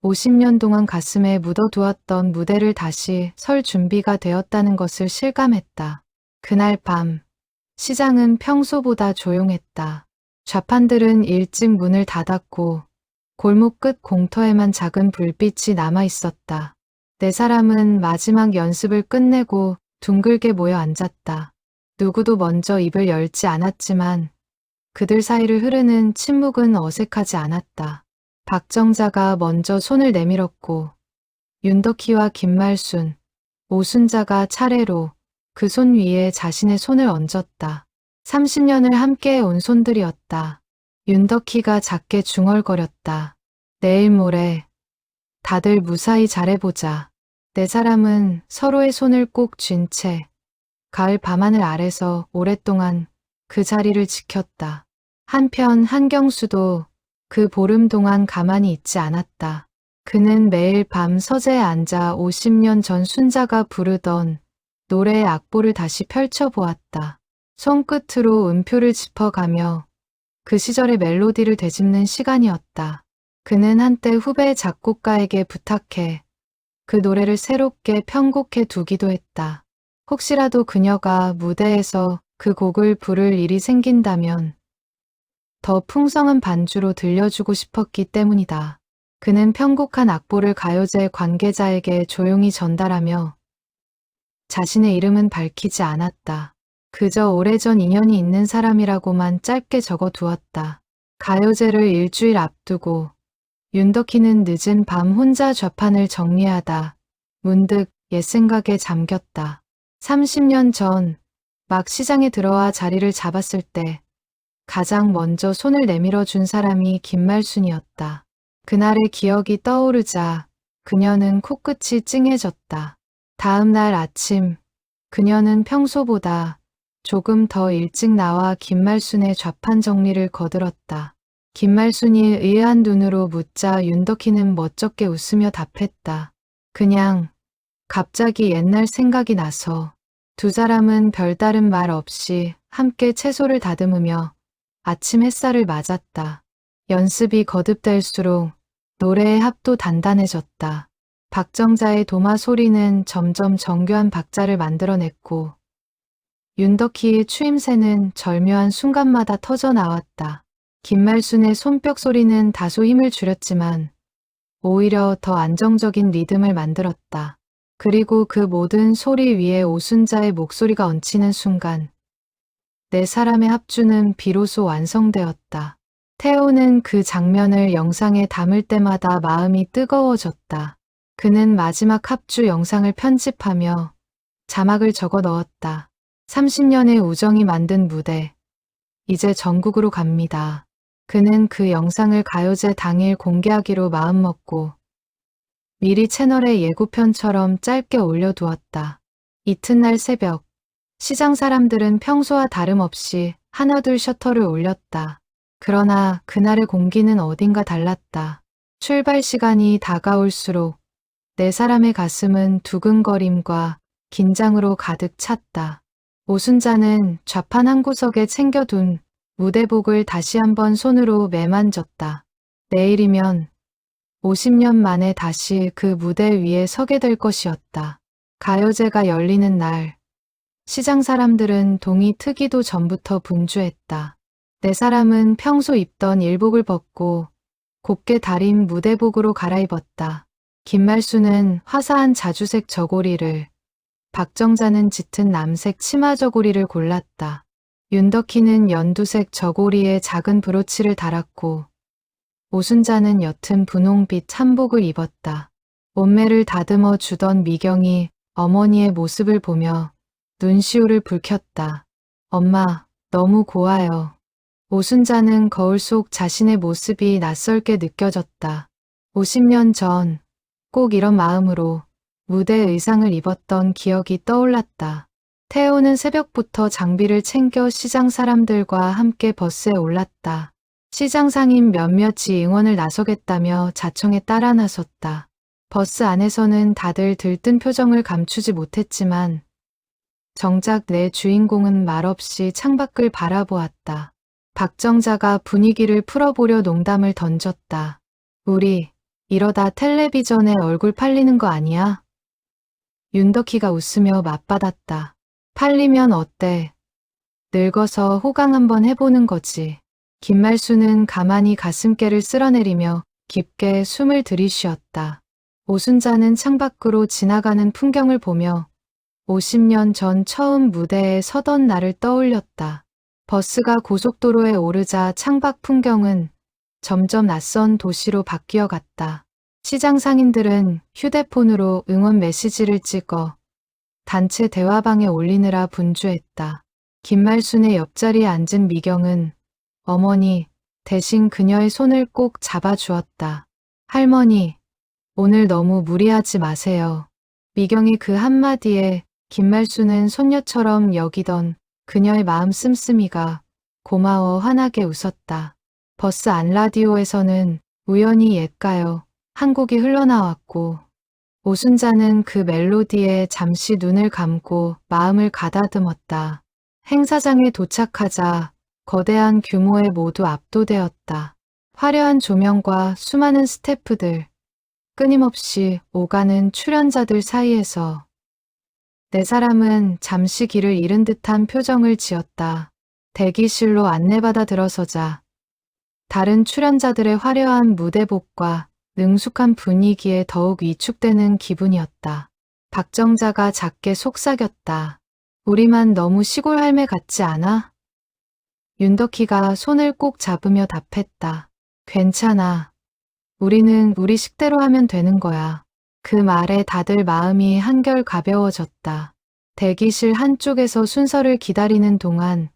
50년 동안 가슴에 묻어두었던 무대를 다시 설 준비가 되었다는 것을 실감했다. 그날 밤, 시장은 평소보다 조용했다. 좌판들은 일찍 문을 닫았고 골목 끝 공터에만 작은 불빛이 남아 있었다. 네 사람은 마지막 연습을 끝내고 둥글게 모여 앉았다. 누구도 먼저 입을 열지 않았지만 그들 사이를 흐르는 침묵은 어색하지 않았다. 박정자가 먼저 손을 내밀었고 윤덕희와 김말순, 오순자가 차례로 그 손 위에 자신의 손을 얹었다. 30년을 함께 온 손들이었다. 윤덕희가 작게 중얼거렸다. 내일 모레 다들 무사히 잘해보자. 네 사람은 서로의 손을 꼭 쥔 채 가을 밤하늘 아래서 오랫동안 그 자리를 지켰다. 한편 한경수도 그 보름 동안 가만히 있지 않았다. 그는 매일 밤 서재에 앉아 50년 전 순자가 부르던 노래의 악보를 다시 펼쳐보았다. 손끝으로 음표를 짚어가며 그 시절의 멜로디를 되짚는 시간이었다. 그는 한때 후배 작곡가에게 부탁해 그 노래를 새롭게 편곡해 두기도 했다. 혹시라도 그녀가 무대에서 그 곡을 부를 일이 생긴다면 더 풍성한 반주로 들려주고 싶었기 때문이다. 그는 편곡한 악보를 가요제 관계자에게 조용히 전달하며 자신의 이름은 밝히지 않았다. 그저 오래전 인연이 있는 사람이라고만 짧게 적어 두었다. 가요제를 일주일 앞두고 윤덕희는 늦은 밤 혼자 좌판을 정리하다 문득 옛 생각에 잠겼다. 30년 전 막 시장에 들어와 자리를 잡았을 때 가장 먼저 손을 내밀어 준 사람이 김말순이었다. 그날의 기억이 떠오르자 그녀는 코끝이 찡해졌다. 다음 날 아침 그녀는 평소보다 조금 더 일찍 나와 김말순의 좌판 정리를 거들었다. 김말순이 의아한 눈으로 묻자 윤덕희는 멋쩍게 웃으며 답했다. 그냥 갑자기 옛날 생각이 나서. 두 사람은 별다른 말 없이 함께 채소를 다듬으며 아침 햇살을 맞았다. 연습이 거듭될수록 노래의 합도 단단해졌다. 박정자의 도마 소리는 점점 정교한 박자를 만들어냈고 윤덕희의 추임새는 절묘한 순간마다 터져나왔다. 김말순의 손뼉 소리는 다소 힘을 줄였지만 오히려 더 안정적인 리듬을 만들었다. 그리고 그 모든 소리 위에 오순자의 목소리가 얹히는 순간 네 사람의 합주는 비로소 완성되었다. 태호는 그 장면을 영상에 담을 때마다 마음이 뜨거워졌다. 그는 마지막 합주 영상을 편집하며 자막을 적어 넣었다. 30년의 우정이 만든 무대. 이제 전국으로 갑니다. 그는 그 영상을 가요제 당일 공개하기로 마음먹고 미리 채널에 예고편처럼 짧게 올려두었다. 이튿날 새벽, 시장 사람들은 평소와 다름없이 하나둘 셔터를 올렸다. 그러나 그날의 공기는 어딘가 달랐다. 출발 시간이 다가올수록 네 사람의 가슴은 두근거림과 긴장으로 가득 찼다. 오순자는 좌판 한 구석에 챙겨둔 무대복을 다시 한번 손으로 매만졌다. 내일이면 50년 만에 다시 그 무대 위에 서게 될 것이었다. 가요제가 열리는 날, 시장 사람들은 동이 트기도 전부터 분주했다. 네 사람은 평소 입던 일복을 벗고 곱게 다린 무대복으로 갈아입었다. 김말순은 화사한 자주색 저고리를, 박정자는 짙은 남색 치마 저고리를 골랐다. 윤덕희는 연두색 저고리에 작은 브로치를 달았고 오순자는 옅은 분홍빛 참복을 입었다. 몸매를 다듬어 주던 미경이 어머니의 모습을 보며 눈시울을 붉혔다. 엄마, 너무 고와요. 오순자는 거울 속 자신의 모습이 낯설게 느껴졌다. 50년 전 꼭 이런 마음으로 무대 의상을 입었던 기억이 떠올랐다. 태호는 새벽부터 장비를 챙겨 시장 사람들과 함께 버스에 올랐다. 시장 상인 몇몇이 응원을 나서겠다며 자청에 따라 나섰다. 버스 안에서는 다들 들뜬 표정을 감추지 못했지만 정작 내 주인공은 말없이 창밖을 바라보았다. 박정자가 분위기를 풀어보려 농담을 던졌다. 우리 이러다 텔레비전에 얼굴 팔리는 거 아니야? 윤덕희가 웃으며 맞받았다. 팔리면 어때? 늙어서 호강 한번 해보는 거지. 김말수는 가만히 가슴께를 쓸어내리며 깊게 숨을 들이쉬었다. 오순자는 창밖으로 지나가는 풍경을 보며 50년 전 처음 무대에 서던 날을 떠올렸다. 버스가 고속도로에 오르자 창밖 풍경은 점점 낯선 도시로 바뀌어 갔다. 시장 상인들은 휴대폰으로 응원 메시지를 찍어 단체 대화방에 올리느라 분주했다. 김말순의 옆자리에 앉은 미경은 어머니 대신 그녀의 손을 꼭 잡아주었다. 할머니, 오늘 너무 무리하지 마세요. 미경이 그 한마디에 김말순은 손녀처럼 여기던 그녀의 마음 씀씀이가 고마워 환하게 웃었다. 버스 안 라디오에서는 우연히 옛가요 한 곡이 흘러나왔고 오순자는 그 멜로디에 잠시 눈을 감고 마음을 가다듬었다. 행사장에 도착하자 거대한 규모에 모두 압도되었다. 화려한 조명과 수많은 스태프들, 끊임없이 오가는 출연자들 사이에서 네 사람은 잠시 길을 잃은 듯한 표정을 지었다. 대기실로 안내받아 들어서자 다른 출연자들의 화려한 무대복과 능숙한 분위기에 더욱 위축되는 기분이었다. 박정자가 작게 속삭였다. 우리만 너무 시골 할매 같지 않아? 윤덕희가 손을 꼭 잡으며 답했다. 괜찮아. 우리는 우리 식대로 하면 되는 거야. 그 말에 다들 마음이 한결 가벼워졌다. 대기실 한쪽에서 순서를 기다리는 동안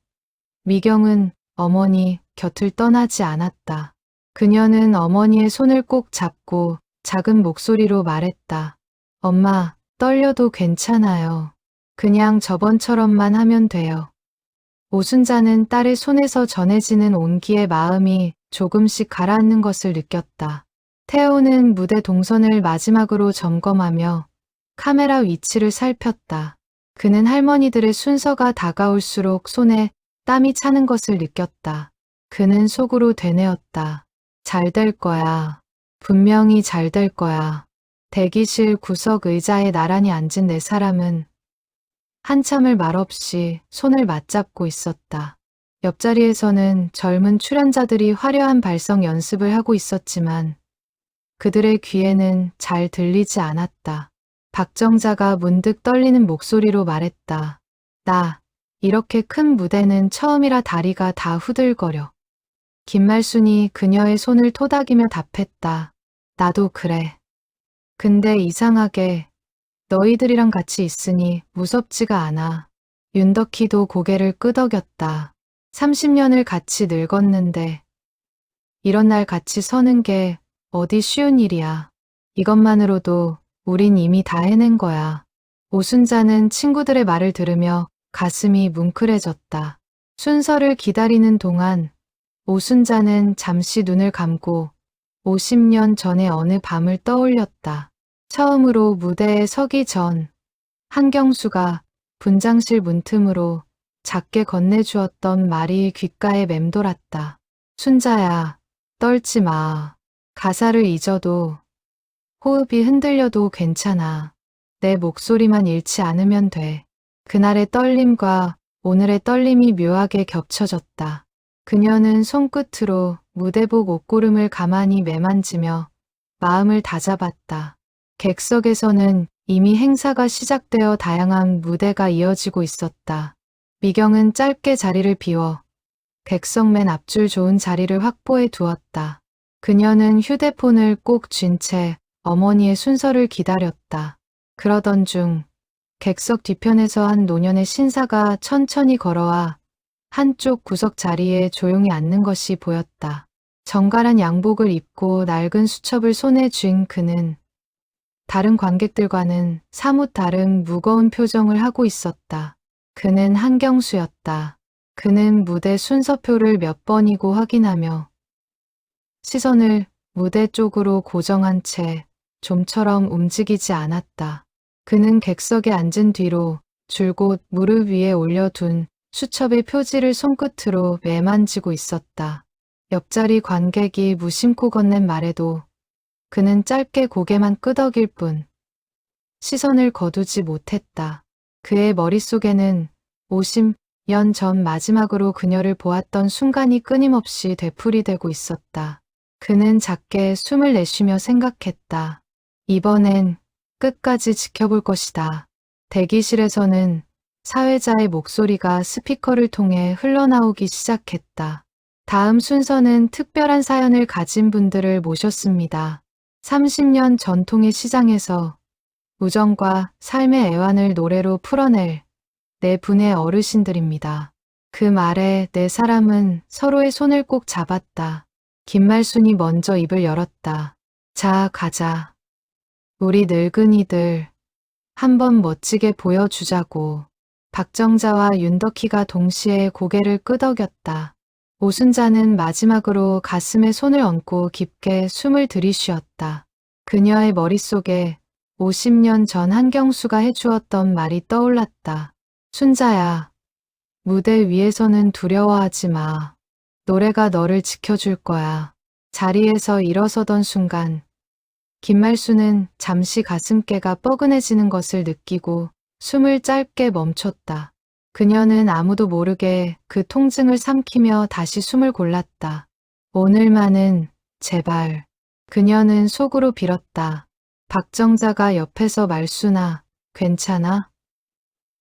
미경은 어머니 곁을 떠나지 않았다. 그녀는 어머니의 손을 꼭 잡고 작은 목소리로 말했다. 엄마, 떨려도 괜찮아요. 그냥 저번처럼만 하면 돼요. 오순자는 딸의 손에서 전해지는 온기의 마음이 조금씩 가라앉는 것을 느꼈다. 태호는 무대 동선을 마지막으로 점검하며 카메라 위치를 살폈다. 그는 할머니들의 순서가 다가올수록 손에 땀이 차는 것을 느꼈다. 그는 속으로 되뇌었다. 잘 될 거야. 분명히 잘 될 거야. 대기실 구석 의자에 나란히 앉은 네 사람은 한참을 말없이 손을 맞잡고 있었다. 옆자리에서는 젊은 출연자들이 화려한 발성 연습을 하고 있었지만 그들의 귀에는 잘 들리지 않았다. 박정자가 문득 떨리는 목소리로 말했다. 나 이렇게 큰 무대는 처음이라 다리가 다 후들거려. 김말순이 그녀의 손을 토닥이며 답했다. 나도 그래. 근데 이상하게 너희들이랑 같이 있으니 무섭지가 않아. 윤덕희도 고개를 끄덕였다. 30년을 같이 늙었는데 이런 날 같이 서는 게 어디 쉬운 일이야. 이것만으로도 우린 이미 다 해낸 거야. 오순자는 친구들의 말을 들으며 가슴이 뭉클해졌다. 순서를 기다리는 동안 오순자는 잠시 눈을 감고 50년 전의 어느 밤을 떠올렸다. 처음으로 무대에 서기 전 한경수가 분장실 문틈으로 작게 건네주었던 말이 귓가에 맴돌았다. 순자야, 떨지 마. 가사를 잊어도 호흡이 흔들려도 괜찮아. 내 목소리만 잃지 않으면 돼. 그날의 떨림과 오늘의 떨림이 묘하게 겹쳐졌다. 그녀는 손끝으로 무대복 옷고름을 가만히 매만지며 마음을 다잡았다. 객석에서는 이미 행사가 시작되어 다양한 무대가 이어지고 있었다. 미경은 짧게 자리를 비워 객석 맨 앞줄 좋은 자리를 확보해 두었다. 그녀는 휴대폰을 꼭 쥔 채 어머니의 순서를 기다렸다. 그러던 중 객석 뒤편에서 한 노년의 신사가 천천히 걸어와 한쪽 구석 자리에 조용히 앉는 것이 보였다. 정갈한 양복을 입고 낡은 수첩을 손에 쥔 그는 다른 관객들과는 사뭇 다른 무거운 표정을 하고 있었다. 그는 한경수였다. 그는 무대 순서표를 몇 번이고 확인하며 시선을 무대 쪽으로 고정한 채 좀처럼 움직이지 않았다. 그는 객석에 앉은 뒤로 줄곧 무릎 위에 올려둔 수첩의 표지를 손끝으로 매만지고 있었다. 옆자리 관객이 무심코 건넨 말에도 그는 짧게 고개만 끄덕일 뿐 시선을 거두지 못했다. 그의 머릿속에는 50년 전 마지막으로 그녀를 보았던 순간이 끊임없이 되풀이되고 있었다. 그는 작게 숨을 내쉬며 생각했다. 이번엔 끝까지 지켜볼 것이다. 대기실에서는 사회자의 목소리가 스피커를 통해 흘러나오기 시작했다. 다음 순서는 특별한 사연을 가진 분들을 모셨습니다. 30년 전통의 시장에서 우정과 삶의 애환을 노래로 풀어낼 네 분의 어르신들입니다. 그 말에 네 사람은 서로의 손을 꼭 잡았다. 김말순이 먼저 입을 열었다. 자, 가자. 우리 늙은이들 한번 멋지게 보여주자고. 박정자와 윤덕희가 동시에 고개를 끄덕였다. 오순자는 마지막으로 가슴에 손을 얹고 깊게 숨을 들이쉬었다. 그녀의 머릿속에 50년 전 한경수가 해주었던 말이 떠올랐다. 순자야, 무대 위에서는 두려워하지 마. 노래가 너를 지켜줄 거야. 자리에서 일어서던 순간 김말수는 잠시 가슴께가 뻐근해지는 것을 느끼고 숨을 짧게 멈췄다. 그녀는 아무도 모르게 그 통증을 삼키며 다시 숨을 골랐다. 오늘만은 제발. 그녀는 속으로 빌었다. 박정자가 옆에서 말수나 괜찮아?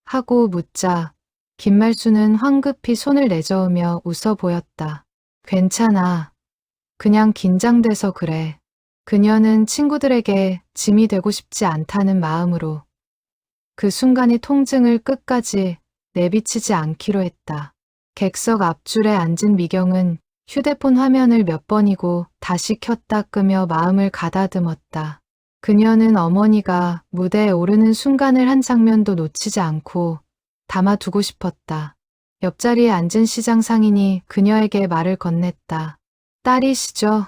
하고 묻자 김말수는 황급히 손을 내저으며 웃어 보였다. 괜찮아. 그냥 긴장돼서 그래. 그녀는 친구들에게 짐이 되고 싶지 않다는 마음으로 그 순간의 통증을 끝까지 내비치지 않기로 했다. 객석 앞줄에 앉은 미경은 휴대폰 화면을 몇 번이고 다시 켰다 끄며 마음을 가다듬었다. 그녀는 어머니가 무대에 오르는 순간을 한 장면도 놓치지 않고 담아두고 싶었다. 옆자리에 앉은 시장 상인이 그녀에게 말을 건넸다. 딸이시죠?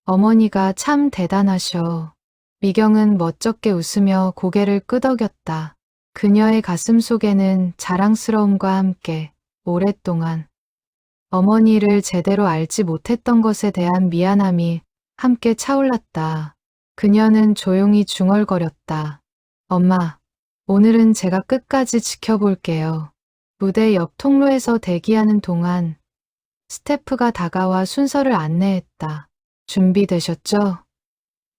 어머니가 참 대단하셔. 미경은 멋쩍게 웃으며 고개를 끄덕였다. 그녀의 가슴 속에는 자랑스러움과 함께 오랫동안 어머니를 제대로 알지 못했던 것에 대한 미안함이 함께 차올랐다. 그녀는 조용히 중얼거렸다. 엄마, 오늘은 제가 끝까지 지켜볼게요. 무대 옆 통로에서 대기하는 동안 스태프가 다가와 순서를 안내했다. 준비되셨죠?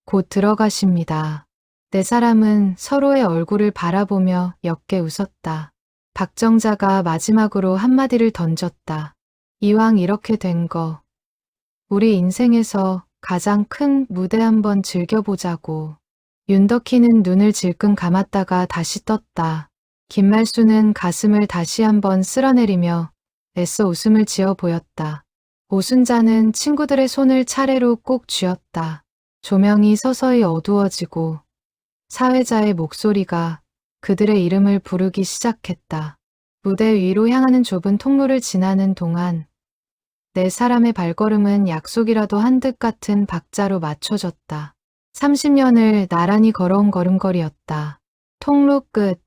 곧 들어가십니다. 네 사람은 서로의 얼굴을 바라보며 옅게 웃었다. 박정자가 마지막으로 한마디를 던졌다. 이왕 이렇게 된 거, 우리 인생에서 가장 큰 무대 한번 즐겨보자고. 윤덕희는 눈을 질끈 감았다가 다시 떴다. 김말수는 가슴을 다시 한번 쓸어내리며 애써 웃음을 지어 보였다. 오순자는 친구들의 손을 차례로 꼭 쥐었다. 조명이 서서히 어두워지고 사회자의 목소리가 그들의 이름을 부르기 시작했다. 무대 위로 향하는 좁은 통로를 지나는 동안 네 사람의 발걸음은 약속이라도 한 듯 같은 박자로 맞춰졌다. 30년을 나란히 걸어온 걸음걸이였다. 통로 끝,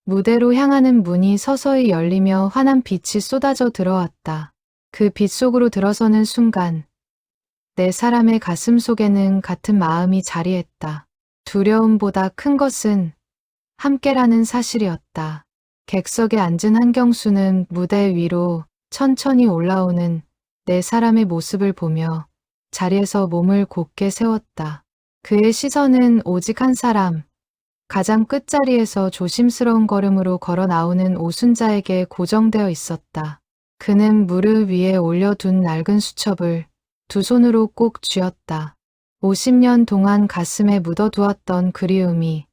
무대로 향하는 문이 서서히 열리며 환한 빛이 쏟아져 들어왔다. 그 빛 속으로 들어서는 순간 네 사람의 가슴 속에는 같은 마음이 자리했다. 두려움보다 큰 것은 함께라는 사실이었다. 객석에 앉은 한경수는 무대 위로 천천히 올라오는 네 사람의 모습을 보며 자리에서 몸을 곧게 세웠다. 그의 시선은 오직 한 사람, 가장 끝자리에서 조심스러운 걸음으로 걸어 나오는 오순자에게 고정되어 있었다. 그는 무릎 위에 올려둔 낡은 수첩을 두 손으로 꼭 쥐었다. 50년 동안 가슴에 묻어두었던 그리움이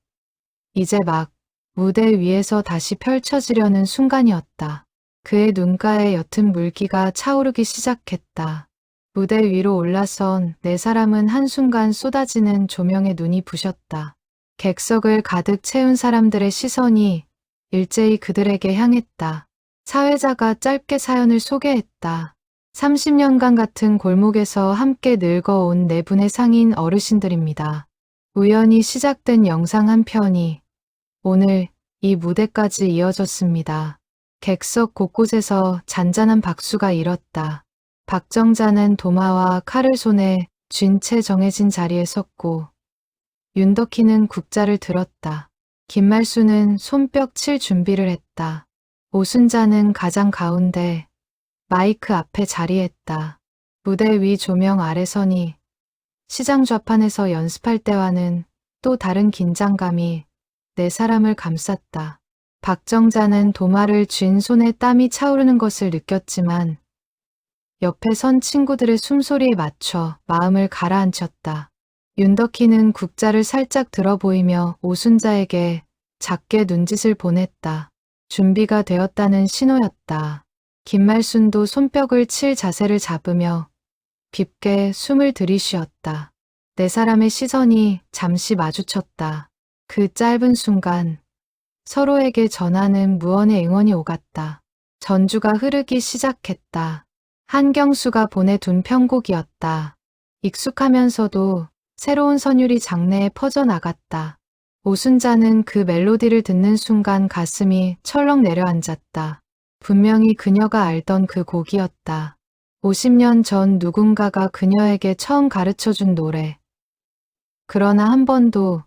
이제 막 무대 위에서 다시 펼쳐지려는 순간이었다. 그의 눈가에 옅은 물기가 차오르기 시작했다. 무대 위로 올라선 네 사람은 한순간 쏟아지는 조명에 눈이 부셨다. 객석을 가득 채운 사람들의 시선이 일제히 그들에게 향했다. 사회자가 짧게 사연을 소개했다. 30년간 같은 골목에서 함께 늙어온 네 분의 상인 어르신들입니다. 우연히 시작된 영상 한 편이 오늘 이 무대까지 이어졌습니다. 객석 곳곳에서 잔잔한 박수가 일었다. 박정자는 도마와 칼을 손에 쥔 채 정해진 자리에 섰고 윤덕희는 국자를 들었다. 김말수는 손뼉 칠 준비를 했다. 오순자는 가장 가운데 마이크 앞에 자리했다. 무대 위 조명 아래 서니 시장 좌판에서 연습할 때와는 또 다른 긴장감이 네 사람을 감쌌다. 박정자는 도마를 쥔 손에 땀이 차오르는 것을 느꼈지만 옆에 선 친구들의 숨소리에 맞춰 마음을 가라앉혔다. 윤덕희는 국자를 살짝 들어 보이며 오순자에게 작게 눈짓을 보냈다. 준비가 되었다는 신호였다. 김말순도 손뼉을 칠 자세를 잡으며 깊게 숨을 들이쉬었다. 네 사람의 시선이 잠시 마주쳤다. 그 짧은 순간 서로에게 전하는 무언의 응원이 오갔다. 전주가 흐르기 시작했다. 한경수가 보내둔 편곡이었다. 익숙하면서도 새로운 선율이 장내에 퍼져나갔다. 오순자는 그 멜로디를 듣는 순간 가슴이 철렁 내려앉았다. 분명히 그녀가 알던 그 곡이었다. 50년 전 누군가가 그녀에게 처음 가르쳐준 노래. 그러나 한 번도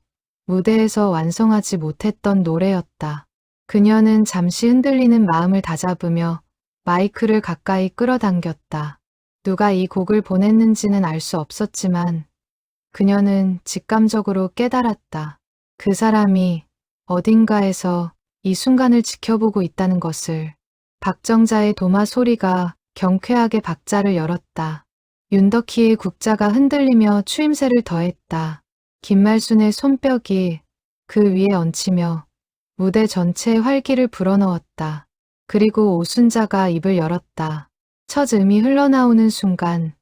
무대에서 완성하지 못했던 노래였다. 그녀는 잠시 흔들리는 마음을 다잡으며 마이크를 가까이 끌어당겼다. 누가 이 곡을 보냈는지는 알 수 없었지만 그녀는 직감적으로 깨달았다. 그 사람이 어딘가에서 이 순간을 지켜보고 있다는 것을. 박정자의 도마 소리가 경쾌하게 박자를 열었다. 윤덕희의 국자가 흔들리며 추임새를 더했다. 김말순의 손뼉이 그 위에 얹히며 무대 전체에 활기를 불어넣었다. 그리고 오순자가 입을 열었다. 첫 음이 흘러나오는 순간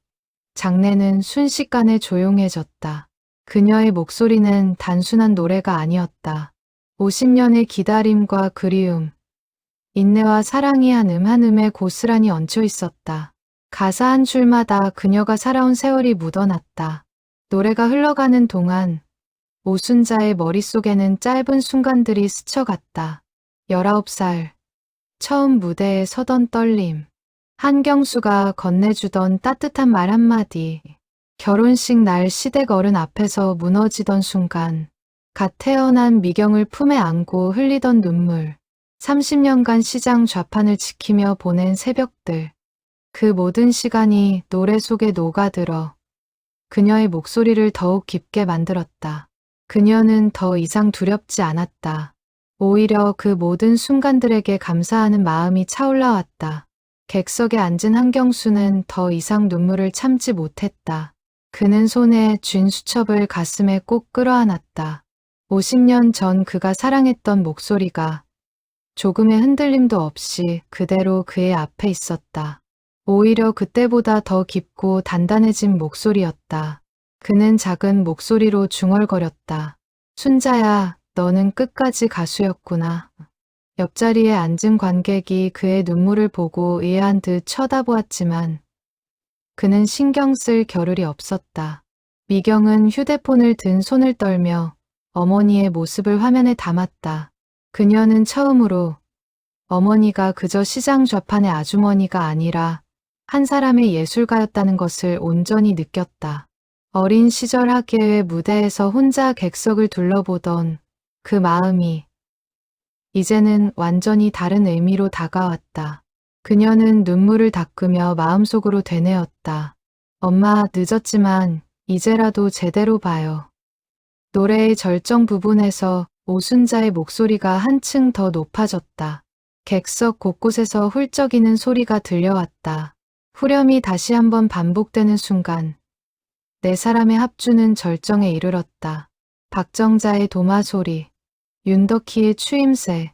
장내는 순식간에 조용해졌다. 그녀의 목소리는 단순한 노래가 아니었다. 50년의 기다림과 그리움, 인내와 사랑이 한 음 한 음에 고스란히 얹혀 있었다. 가사 한 줄마다 그녀가 살아온 세월이 묻어났다. 노래가 흘러가는 동안 오순자의 머릿속에는 짧은 순간들이 스쳐갔다. 19살, 처음 무대에 서던 떨림, 한경수가 건네주던 따뜻한 말 한마디, 결혼식 날 시댁 어른 앞에서 무너지던 순간, 갓 태어난 미경을 품에 안고 흘리던 눈물, 30년간 시장 좌판을 지키며 보낸 새벽들, 그 모든 시간이 노래 속에 녹아들어 그녀의 목소리를 더욱 깊게 만들었다. 그녀는 더 이상 두렵지 않았다. 오히려 그 모든 순간들에게 감사하는 마음이 차올라왔다. 객석에 앉은 한경수는 더 이상 눈물을 참지 못했다. 그는 손에 쥔 수첩을 가슴에 꼭 끌어안았다. 50년 전 그가 사랑했던 목소리가 조금의 흔들림도 없이 그대로 그의 앞에 있었다. 오히려 그때보다 더 깊고 단단해진 목소리였다. 그는 작은 목소리로 중얼거렸다. 순자야, 너는 끝까지 가수였구나. 옆자리에 앉은 관객이 그의 눈물을 보고 이해한 듯 쳐다보았지만 그는 신경 쓸 겨를이 없었다. 미경은 휴대폰을 든 손을 떨며 어머니의 모습을 화면에 담았다. 그녀는 처음으로 어머니가 그저 시장 좌판의 아주머니가 아니라 한 사람의 예술가였다는 것을 온전히 느꼈다. 어린 시절 학예회 무대에서 혼자 객석을 둘러보던 그 마음이 이제는 완전히 다른 의미로 다가왔다. 그녀는 눈물을 닦으며 마음속으로 되뇌었다. 엄마, 늦었지만 이제라도 제대로 봐요. 노래의 절정 부분에서 오순자의 목소리가 한층 더 높아졌다. 객석 곳곳에서 훌쩍이는 소리가 들려왔다. 후렴이 다시 한번 반복되는 순간 네 사람의 합주는 절정에 이르렀다. 박정자의 도마 소리, 윤덕희의 추임새,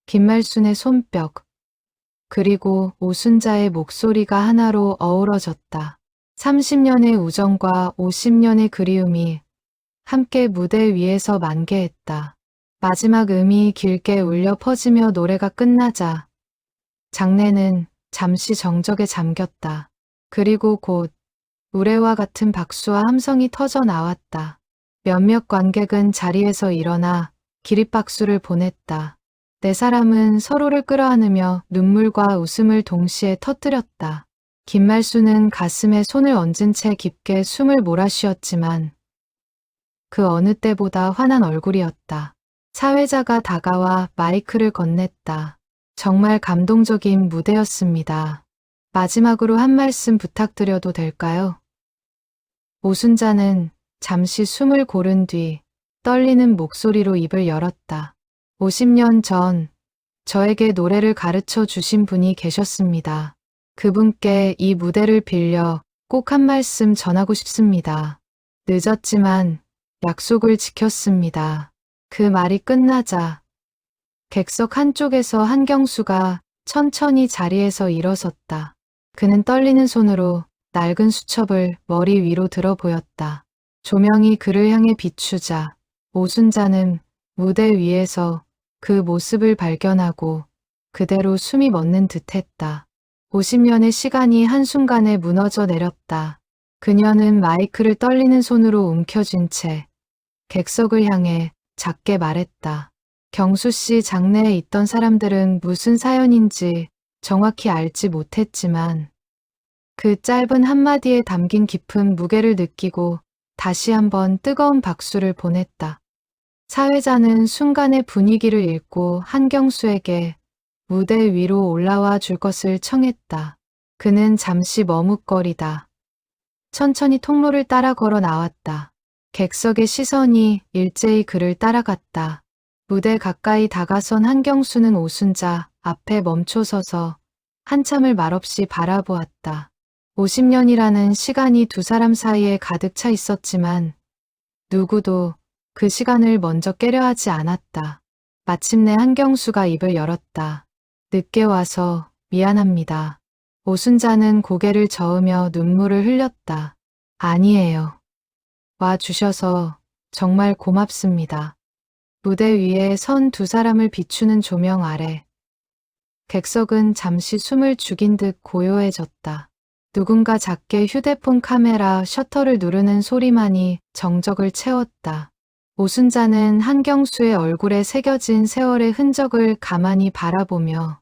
김말순의 손뼉, 그리고 오순자의 목소리가 하나로 어우러졌다. 30년의 우정과 50년의 그리움이 함께 무대 위에서 만개했다. 마지막 음이 길게 울려 퍼지며 노래가 끝나자 장례는 잠시 정적에 잠겼다. 그리고 곧 우레와 같은 박수와 함성이 터져 나왔다. 몇몇 관객은 자리에서 일어나 기립박수를 보냈다. 네 사람은 서로를 끌어안으며 눈물과 웃음을 동시에 터뜨렸다. 김말수는 가슴에 손을 얹은 채 깊게 숨을 몰아쉬었지만 그 어느 때보다 환한 얼굴이었다. 사회자가 다가와 마이크를 건넸다. 정말 감동적인 무대였습니다. 마지막으로 한 말씀 부탁드려도 될까요? 오순자는 잠시 숨을 고른 뒤 떨리는 목소리로 입을 열었다. 50년 전 저에게 노래를 가르쳐 주신 분이 계셨습니다. 그분께 이 무대를 빌려 꼭 한 말씀 전하고 싶습니다. 늦었지만 약속을 지켰습니다. 그 말이 끝나자 객석 한쪽에서 한경수가 천천히 자리에서 일어섰다. 그는 떨리는 손으로 낡은 수첩을 머리 위로 들어 보였다. 조명이 그를 향해 비추자 오순자는 무대 위에서 그 모습을 발견하고 그대로 숨이 멎는 듯했다. 50년의 시간이 한순간에 무너져 내렸다. 그녀는 마이크를 떨리는 손으로 움켜쥔 채 객석을 향해 작게 말했다. 경수 씨 장내에 있던 사람들은 무슨 사연인지 정확히 알지 못했지만 그 짧은 한마디에 담긴 깊은 무게를 느끼고 다시 한번 뜨거운 박수를 보냈다. 사회자는 순간의 분위기를 읽고 한경수에게 무대 위로 올라와 줄 것을 청했다. 그는 잠시 머뭇거리다 천천히 통로를 따라 걸어 나왔다. 객석의 시선이 일제히 그를 따라갔다. 무대 가까이 다가선 한경수는 오순자 앞에 멈춰서서 한참을 말없이 바라보았다. 50년이라는 시간이 두 사람 사이에 가득 차 있었지만 누구도 그 시간을 먼저 깨려 하지 않았다. 마침내 한경수가 입을 열었다. 늦게 와서 미안합니다. 오순자는 고개를 저으며 눈물을 흘렸다. 아니에요. 와 주셔서 정말 고맙습니다. 무대 위에 선 두 사람을 비추는 조명 아래 객석은 잠시 숨을 죽인 듯 고요해졌다. 누군가 작게 휴대폰 카메라 셔터를 누르는 소리만이 정적을 채웠다. 오순자는 한경수의 얼굴에 새겨진 세월의 흔적을 가만히 바라보며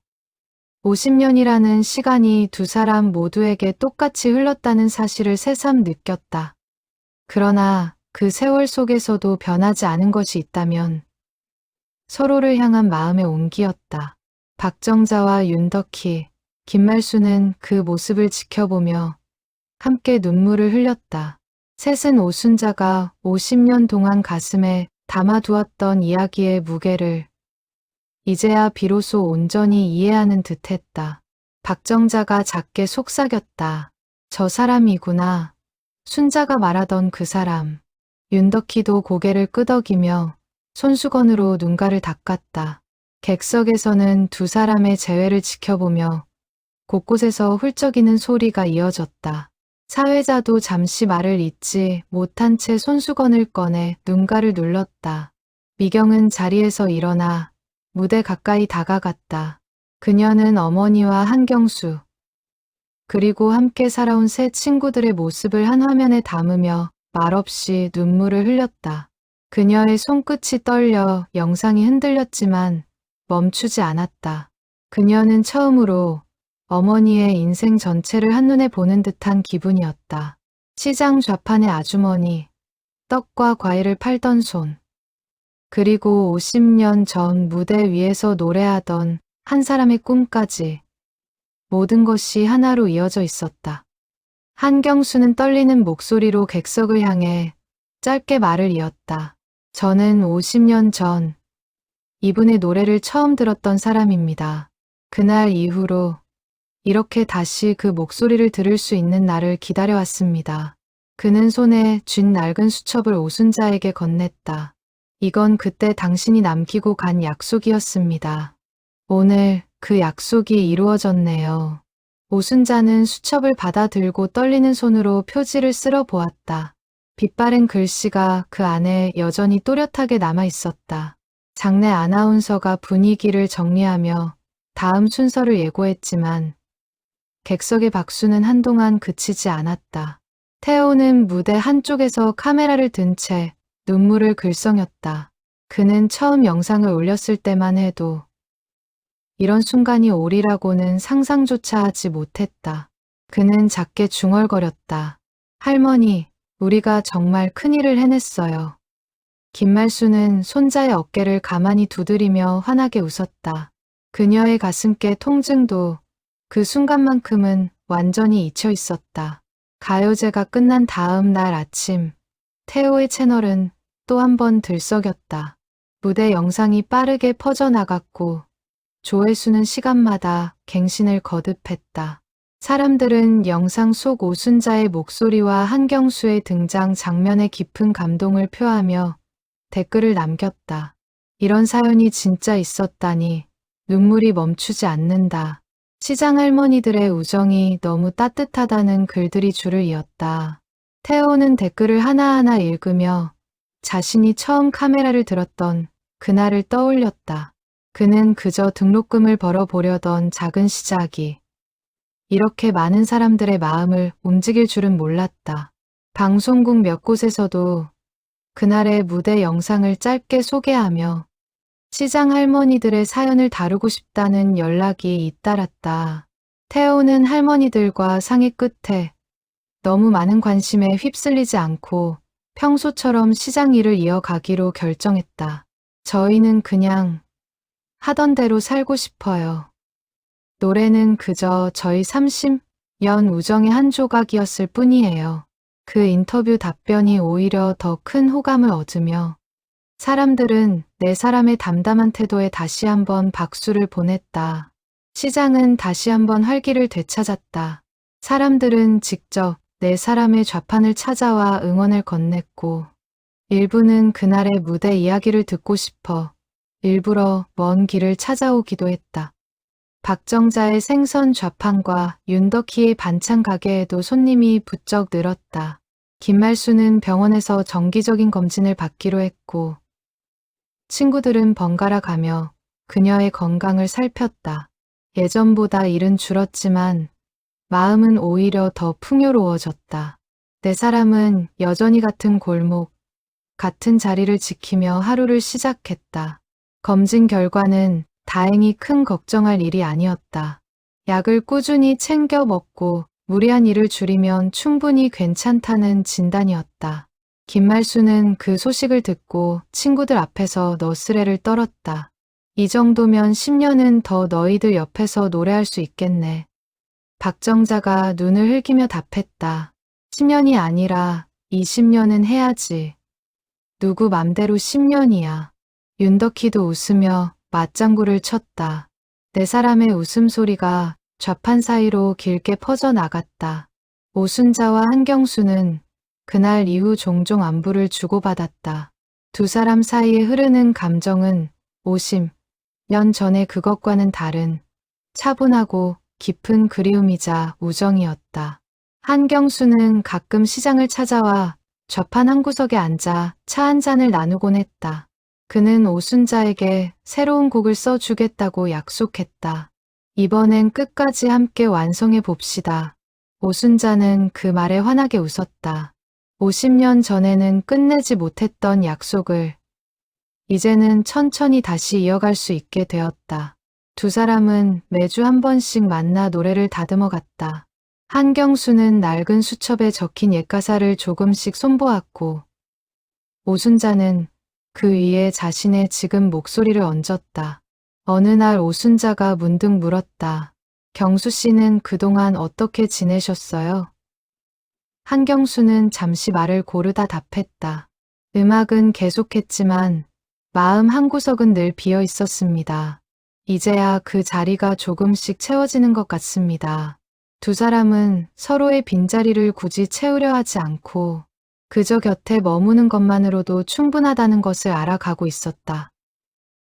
50년이라는 시간이 두 사람 모두에게 똑같이 흘렀다는 사실을 새삼 느꼈다. 그러나 그 세월 속에서도 변하지 않은 것이 있다면 서로를 향한 마음의 온기였다. 박정자와 윤덕희, 김말수는 그 모습을 지켜보며 함께 눈물을 흘렸다. 셋은 오순자가 50년 동안 가슴에 담아두었던 이야기의 무게를 이제야 비로소 온전히 이해하는 듯했다. 박정자가 작게 속삭였다. 저 사람이구나. 순자가 말하던 그 사람. 윤덕희도 고개를 끄덕이며 손수건으로 눈가를 닦았다. 객석에서는 두 사람의 재회를 지켜보며 곳곳에서 훌쩍이는 소리가 이어졌다. 사회자도 잠시 말을 잇지 못한 채 손수건을 꺼내 눈가를 눌렀다. 미경은 자리에서 일어나 무대 가까이 다가갔다. 그녀는 어머니와 한경수, 그리고 함께 살아온 세 친구들의 모습을 한 화면에 담으며 말없이 눈물을 흘렸다. 그녀의 손끝이 떨려 영상이 흔들렸지만 멈추지 않았다. 그녀는 처음으로 어머니의 인생 전체를 한눈에 보는 듯한 기분이었다. 시장 좌판의 아주머니, 떡과 과일을 팔던 손, 그리고 50년 전 무대 위에서 노래하던 한 사람의 꿈까지 모든 것이 하나로 이어져 있었다. 한경수는 떨리는 목소리로 객석을 향해 짧게 말을 이었다. 저는 50년 전 이분의 노래를 처음 들었던 사람입니다. 그날 이후로 이렇게 다시 그 목소리를 들을 수 있는 날을 기다려왔습니다. 그는 손에 쥔 낡은 수첩을 오순자에게 건넸다. 이건 그때 당신이 남기고 간 약속이었습니다. 오늘 그 약속이 이루어졌네요. 오순자는 수첩을 받아들고 떨리는 손으로 표지를 쓸어 보았다. 빛바랜 글씨가 그 안에 여전히 또렷하게 남아 있었다. 장내 아나운서가 분위기를 정리하며 다음 순서를 예고했지만 객석의 박수는 한동안 그치지 않았다. 태호는 무대 한쪽에서 카메라를 든 채 눈물을 글썽였다. 그는 처음 영상을 올렸을 때만 해도 이런 순간이 오리라고는 상상조차 하지 못했다. 그는 작게 중얼거렸다. 할머니, 우리가 정말 큰일을 해냈어요. 김말수는 손자의 어깨를 가만히 두드리며 환하게 웃었다. 그녀의 가슴께 통증도 그 순간만큼은 완전히 잊혀 있었다. 가요제가 끝난 다음 날 아침, 태호의 채널은 또 한 번 들썩였다. 무대 영상이 빠르게 퍼져나갔고 조회수는 시간마다 갱신을 거듭했다. 사람들은 영상 속 오순자의 목소리와 한경수의 등장 장면에 깊은 감동을 표하며 댓글을 남겼다. 이런 사연이 진짜 있었다니 눈물이 멈추지 않는다. 시장 할머니들의 우정이 너무 따뜻하다는 글들이 줄을 이었다. 태호는 댓글을 하나하나 읽으며 자신이 처음 카메라를 들었던 그날을 떠올렸다. 그는 그저 등록금을 벌어보려던 작은 시작이 이렇게 많은 사람들의 마음을 움직일 줄은 몰랐다. 방송국 몇 곳에서도 그날의 무대 영상을 짧게 소개하며 시장 할머니들의 사연을 다루고 싶다는 연락이 잇따랐다. 태호는 할머니들과 상의 끝에 너무 많은 관심에 휩쓸리지 않고 평소처럼 시장 일을 이어가기로 결정했다. 저희는 그냥 하던 대로 살고 싶어요. 노래는 그저 저희 30년 우정의 한 조각이었을 뿐이에요. 그 인터뷰 답변이 오히려 더 큰 호감을 얻으며 사람들은 네 사람의 담담한 태도에 다시 한번 박수를 보냈다. 시장은 다시 한번 활기를 되찾았다. 사람들은 직접 네 사람의 좌판을 찾아와 응원을 건넸고 일부는 그날의 무대 이야기를 듣고 싶어 일부러 먼 길을 찾아오기도 했다. 박정자의 생선 좌판과 윤덕희의 반찬 가게에도 손님이 부쩍 늘었다. 김말수는 병원에서 정기적인 검진을 받기로 했고 친구들은 번갈아 가며 그녀의 건강을 살폈다. 예전보다 일은 줄었지만 마음은 오히려 더 풍요로워졌다. 네 사람은 여전히 같은 골목, 같은 자리를 지키며 하루를 시작했다. 검진 결과는 다행히 큰 걱정할 일이 아니었다. 약을 꾸준히 챙겨 먹고 무리한 일을 줄이면 충분히 괜찮다는 진단이었다. 김말수는 그 소식을 듣고 친구들 앞에서 너스레를 떨었다. 이 정도면 10년은 더 너희들 옆에서 노래할 수 있겠네. 박정자가 눈을 흘기며 답했다. 10년이 아니라 20년은 해야지. 누구 맘대로 10년이야. 윤덕희도 웃으며 맞장구를 쳤다. 네 사람의 웃음소리가 좌판 사이로 길게 퍼져나갔다. 오순자와 한경수는 그날 이후 종종 안부를 주고받았다. 두 사람 사이에 흐르는 감정은 50년 전의 그것과는 다른 차분하고 깊은 그리움이자 우정이었다. 한경수는 가끔 시장을 찾아와 좌판 한 구석에 앉아 차 한 잔을 나누곤 했다. 그는 오순자에게 새로운 곡을 써주겠다고 약속했다. 이번엔 끝까지 함께 완성해 봅시다. 오순자는 그 말에 환하게 웃었다. 50년 전에는 끝내지 못했던 약속을 이제는 천천히 다시 이어갈 수 있게 되었다. 두 사람은 매주 한 번씩 만나 노래를 다듬어 갔다. 한경수는 낡은 수첩에 적힌 옛가사를 조금씩 손보았고 오순자는 그 위에 자신의 지금 목소리를 얹었다. 어느 날 오순자가 문득 물었다. 경수 씨는 그동안 어떻게 지내셨어요? 한경수는 잠시 말을 고르다 답했다. 음악은 계속했지만 마음 한구석은 늘 비어 있었습니다. 이제야 그 자리가 조금씩 채워지는 것 같습니다. 두 사람은 서로의 빈자리를 굳이 채우려 하지 않고 그저 곁에 머무는 것만으로도 충분하다는 것을 알아가고 있었다.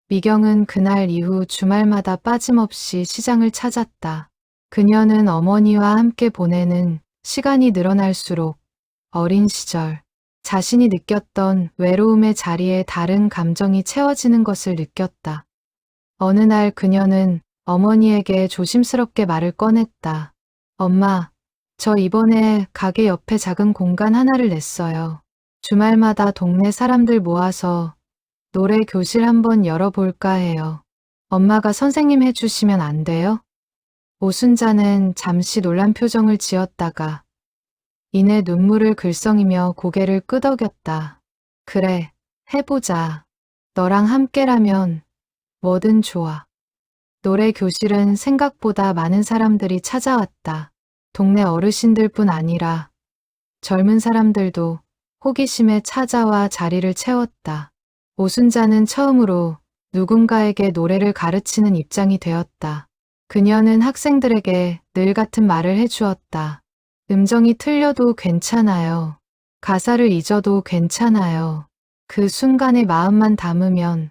미경은 그날 이후 주말마다 빠짐없이 시장을 찾았다. 그녀는 어머니와 함께 보내는 시간이 늘어날수록 어린 시절, 자신이 느꼈던 외로움의 자리에 다른 감정이 채워지는 것을 느꼈다. 어느 날 그녀는 어머니에게 조심스럽게 말을 꺼냈다. 엄마, 저 이번에 가게 옆에 작은 공간 하나를 냈어요. 주말마다 동네 사람들 모아서 노래 교실 한번 열어볼까 해요. 엄마가 선생님 해주시면 안 돼요? 오순자는 잠시 놀란 표정을 지었다가 이내 눈물을 글썽이며 고개를 끄덕였다. 그래, 해보자. 너랑 함께라면 뭐든 좋아. 노래 교실은 생각보다 많은 사람들이 찾아왔다. 동네 어르신들뿐 아니라 젊은 사람들도 호기심에 찾아와 자리를 채웠다. 오순자는 처음으로 누군가에게 노래를 가르치는 입장이 되었다. 그녀는 학생들에게 늘 같은 말을 해주었다. 음정이 틀려도 괜찮아요. 가사를 잊어도 괜찮아요. 그 순간의 마음만 담으면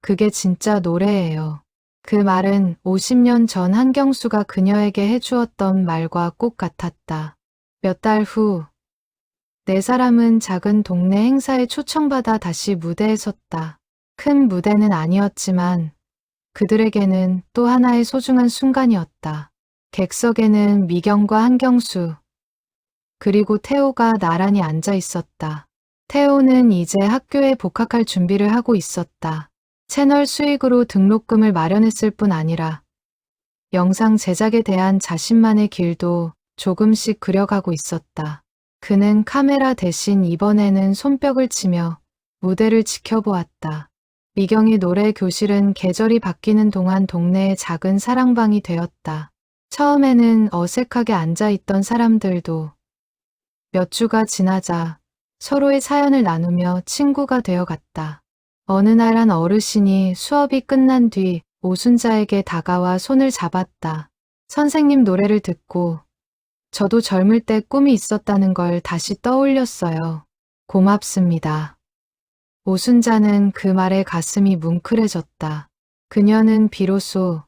그게 진짜 노래예요. 그 말은 50년 전 한경수가 그녀에게 해주었던 말과 꼭 같았다. 몇 달 후, 네 사람은 작은 동네 행사에 초청받아 다시 무대에 섰다. 큰 무대는 아니었지만 그들에게는 또 하나의 소중한 순간이었다. 객석에는 미경과 한경수, 그리고 태호가 나란히 앉아 있었다. 태호는 이제 학교에 복학할 준비를 하고 있었다. 채널 수익으로 등록금을 마련했을 뿐 아니라 영상 제작에 대한 자신만의 길도 조금씩 그려가고 있었다. 그는 카메라 대신 이번에는 손뼉을 치며 무대를 지켜보았다. 미경의 노래 교실은 계절이 바뀌는 동안 동네의 작은 사랑방이 되었다. 처음에는 어색하게 앉아있던 사람들도 몇 주가 지나자 서로의 사연을 나누며 친구가 되어갔다. 어느 날 한 어르신이 수업이 끝난 뒤 오순자에게 다가와 손을 잡았다. 선생님 노래를 듣고 저도 젊을 때 꿈이 있었다는 걸 다시 떠올렸어요. 고맙습니다. 오순자는 그 말에 가슴이 뭉클해졌다. 그녀는 비로소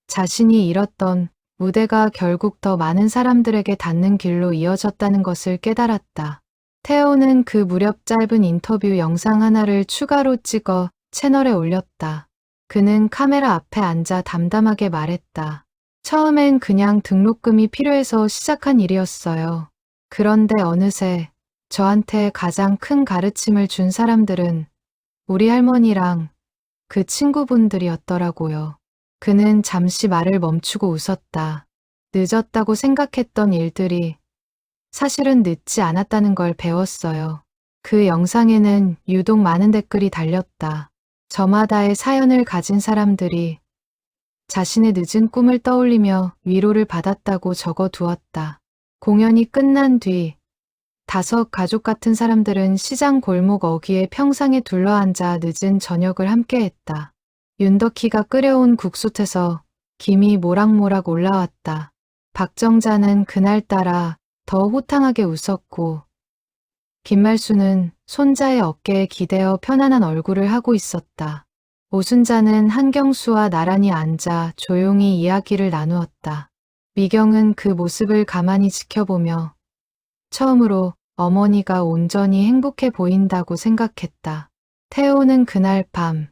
자신이 잃었던 무대가 결국 더 많은 사람들에게 닿는 길로 이어졌다는 것을 깨달았다. 태호는 그 무렵 짧은 인터뷰 영상 하나를 추가로 찍어 채널에 올렸다. 그는 카메라 앞에 앉아 담담하게 말했다. 처음엔 그냥 등록금이 필요해서 시작한 일이었어요. 그런데 어느새 저한테 가장 큰 가르침을 준 사람들은 우리 할머니랑 그 친구분들이었더라고요. 그는 잠시 말을 멈추고 웃었다. 늦었다고 생각했던 일들이 사실은 늦지 않았다는 걸 배웠어요. 그 영상에는 유독 많은 댓글이 달렸다. 저마다의 사연을 가진 사람들이 자신의 늦은 꿈을 떠올리며 위로를 받았다고 적어두었다. 공연이 끝난 뒤 5 가족 같은 사람들은 시장 골목 어귀에 평상에 둘러앉아 늦은 저녁을 함께했다. 윤덕희가 끓여온 국솥에서 김이 모락모락 올라왔다. 박정자는 그날따라 더 호탕하게 웃었고 김말수는 손자의 어깨에 기대어 편안한 얼굴을 하고 있었다. 오순자는 한경수와 나란히 앉아 조용히 이야기를 나누었다. 미경은 그 모습을 가만히 지켜보며 처음으로 어머니가 온전히 행복해 보인다고 생각했다. 태호는 그날 밤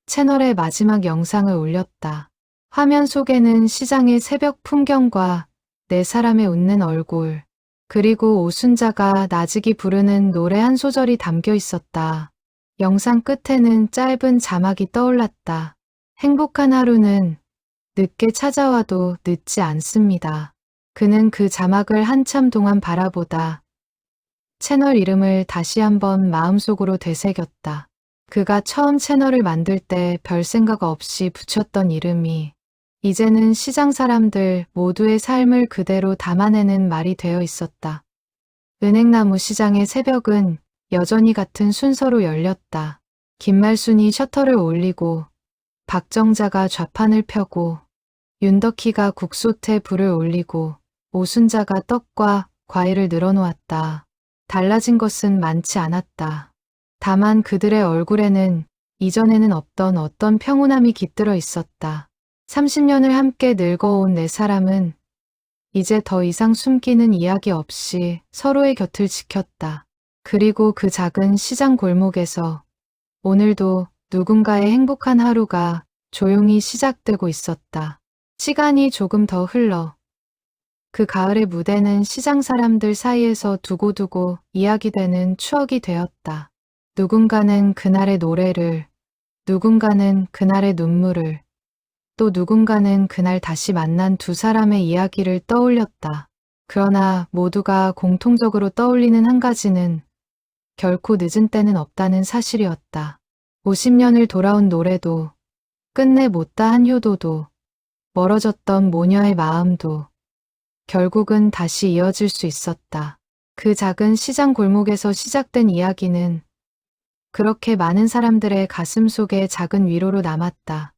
채널에 마지막 영상을 올렸다. 화면 속에는 시장의 새벽 풍경과 4사람의 웃는 얼굴, 그리고 오순자가 나직이 부르는 노래 한 소절이 담겨 있었다. 영상 끝에는 짧은 자막이 떠올랐다. 행복한 하루는 늦게 찾아와도 늦지 않습니다. 그는 그 자막을 한참 동안 바라보다 채널 이름을 다시 한번 마음속으로 되새겼다. 그가 처음 채널을 만들 때 별 생각 없이 붙였던 이름이 이제는 시장 사람들 모두의 삶을 그대로 담아내는 말이 되어 있었다. 은행나무 시장의 새벽은 여전히 같은 순서로 열렸다. 김말순이 셔터를 올리고 박정자가 좌판을 펴고 윤덕희가 국솥에 불을 올리고 오순자가 떡과 과일을 늘어놓았다. 달라진 것은 많지 않았다. 다만 그들의 얼굴에는 이전에는 없던 어떤 평온함이 깃들어 있었다. 30년을 함께 늙어온 네 사람은 이제 더 이상 숨기는 이야기 없이 서로의 곁을 지켰다. 그리고 그 작은 시장 골목에서 오늘도 누군가의 행복한 하루가 조용히 시작되고 있었다. 시간이 조금 더 흘러 그 가을의 무대는 시장 사람들 사이에서 두고두고 이야기되는 추억이 되었다. 누군가는 그날의 노래를, 누군가는 그날의 눈물을, 또 누군가는 그날 다시 만난 두 사람의 이야기를 떠올렸다. 그러나 모두가 공통적으로 떠올리는 한 가지는 결코 늦은 때는 없다는 사실이었다. 50년을 돌아온 노래도, 끝내 못다한 효도도, 멀어졌던 모녀의 마음도 결국은 다시 이어질 수 있었다. 그 작은 시장 골목에서 시작된 이야기는 그렇게 많은 사람들의 가슴 속에 작은 위로로 남았다.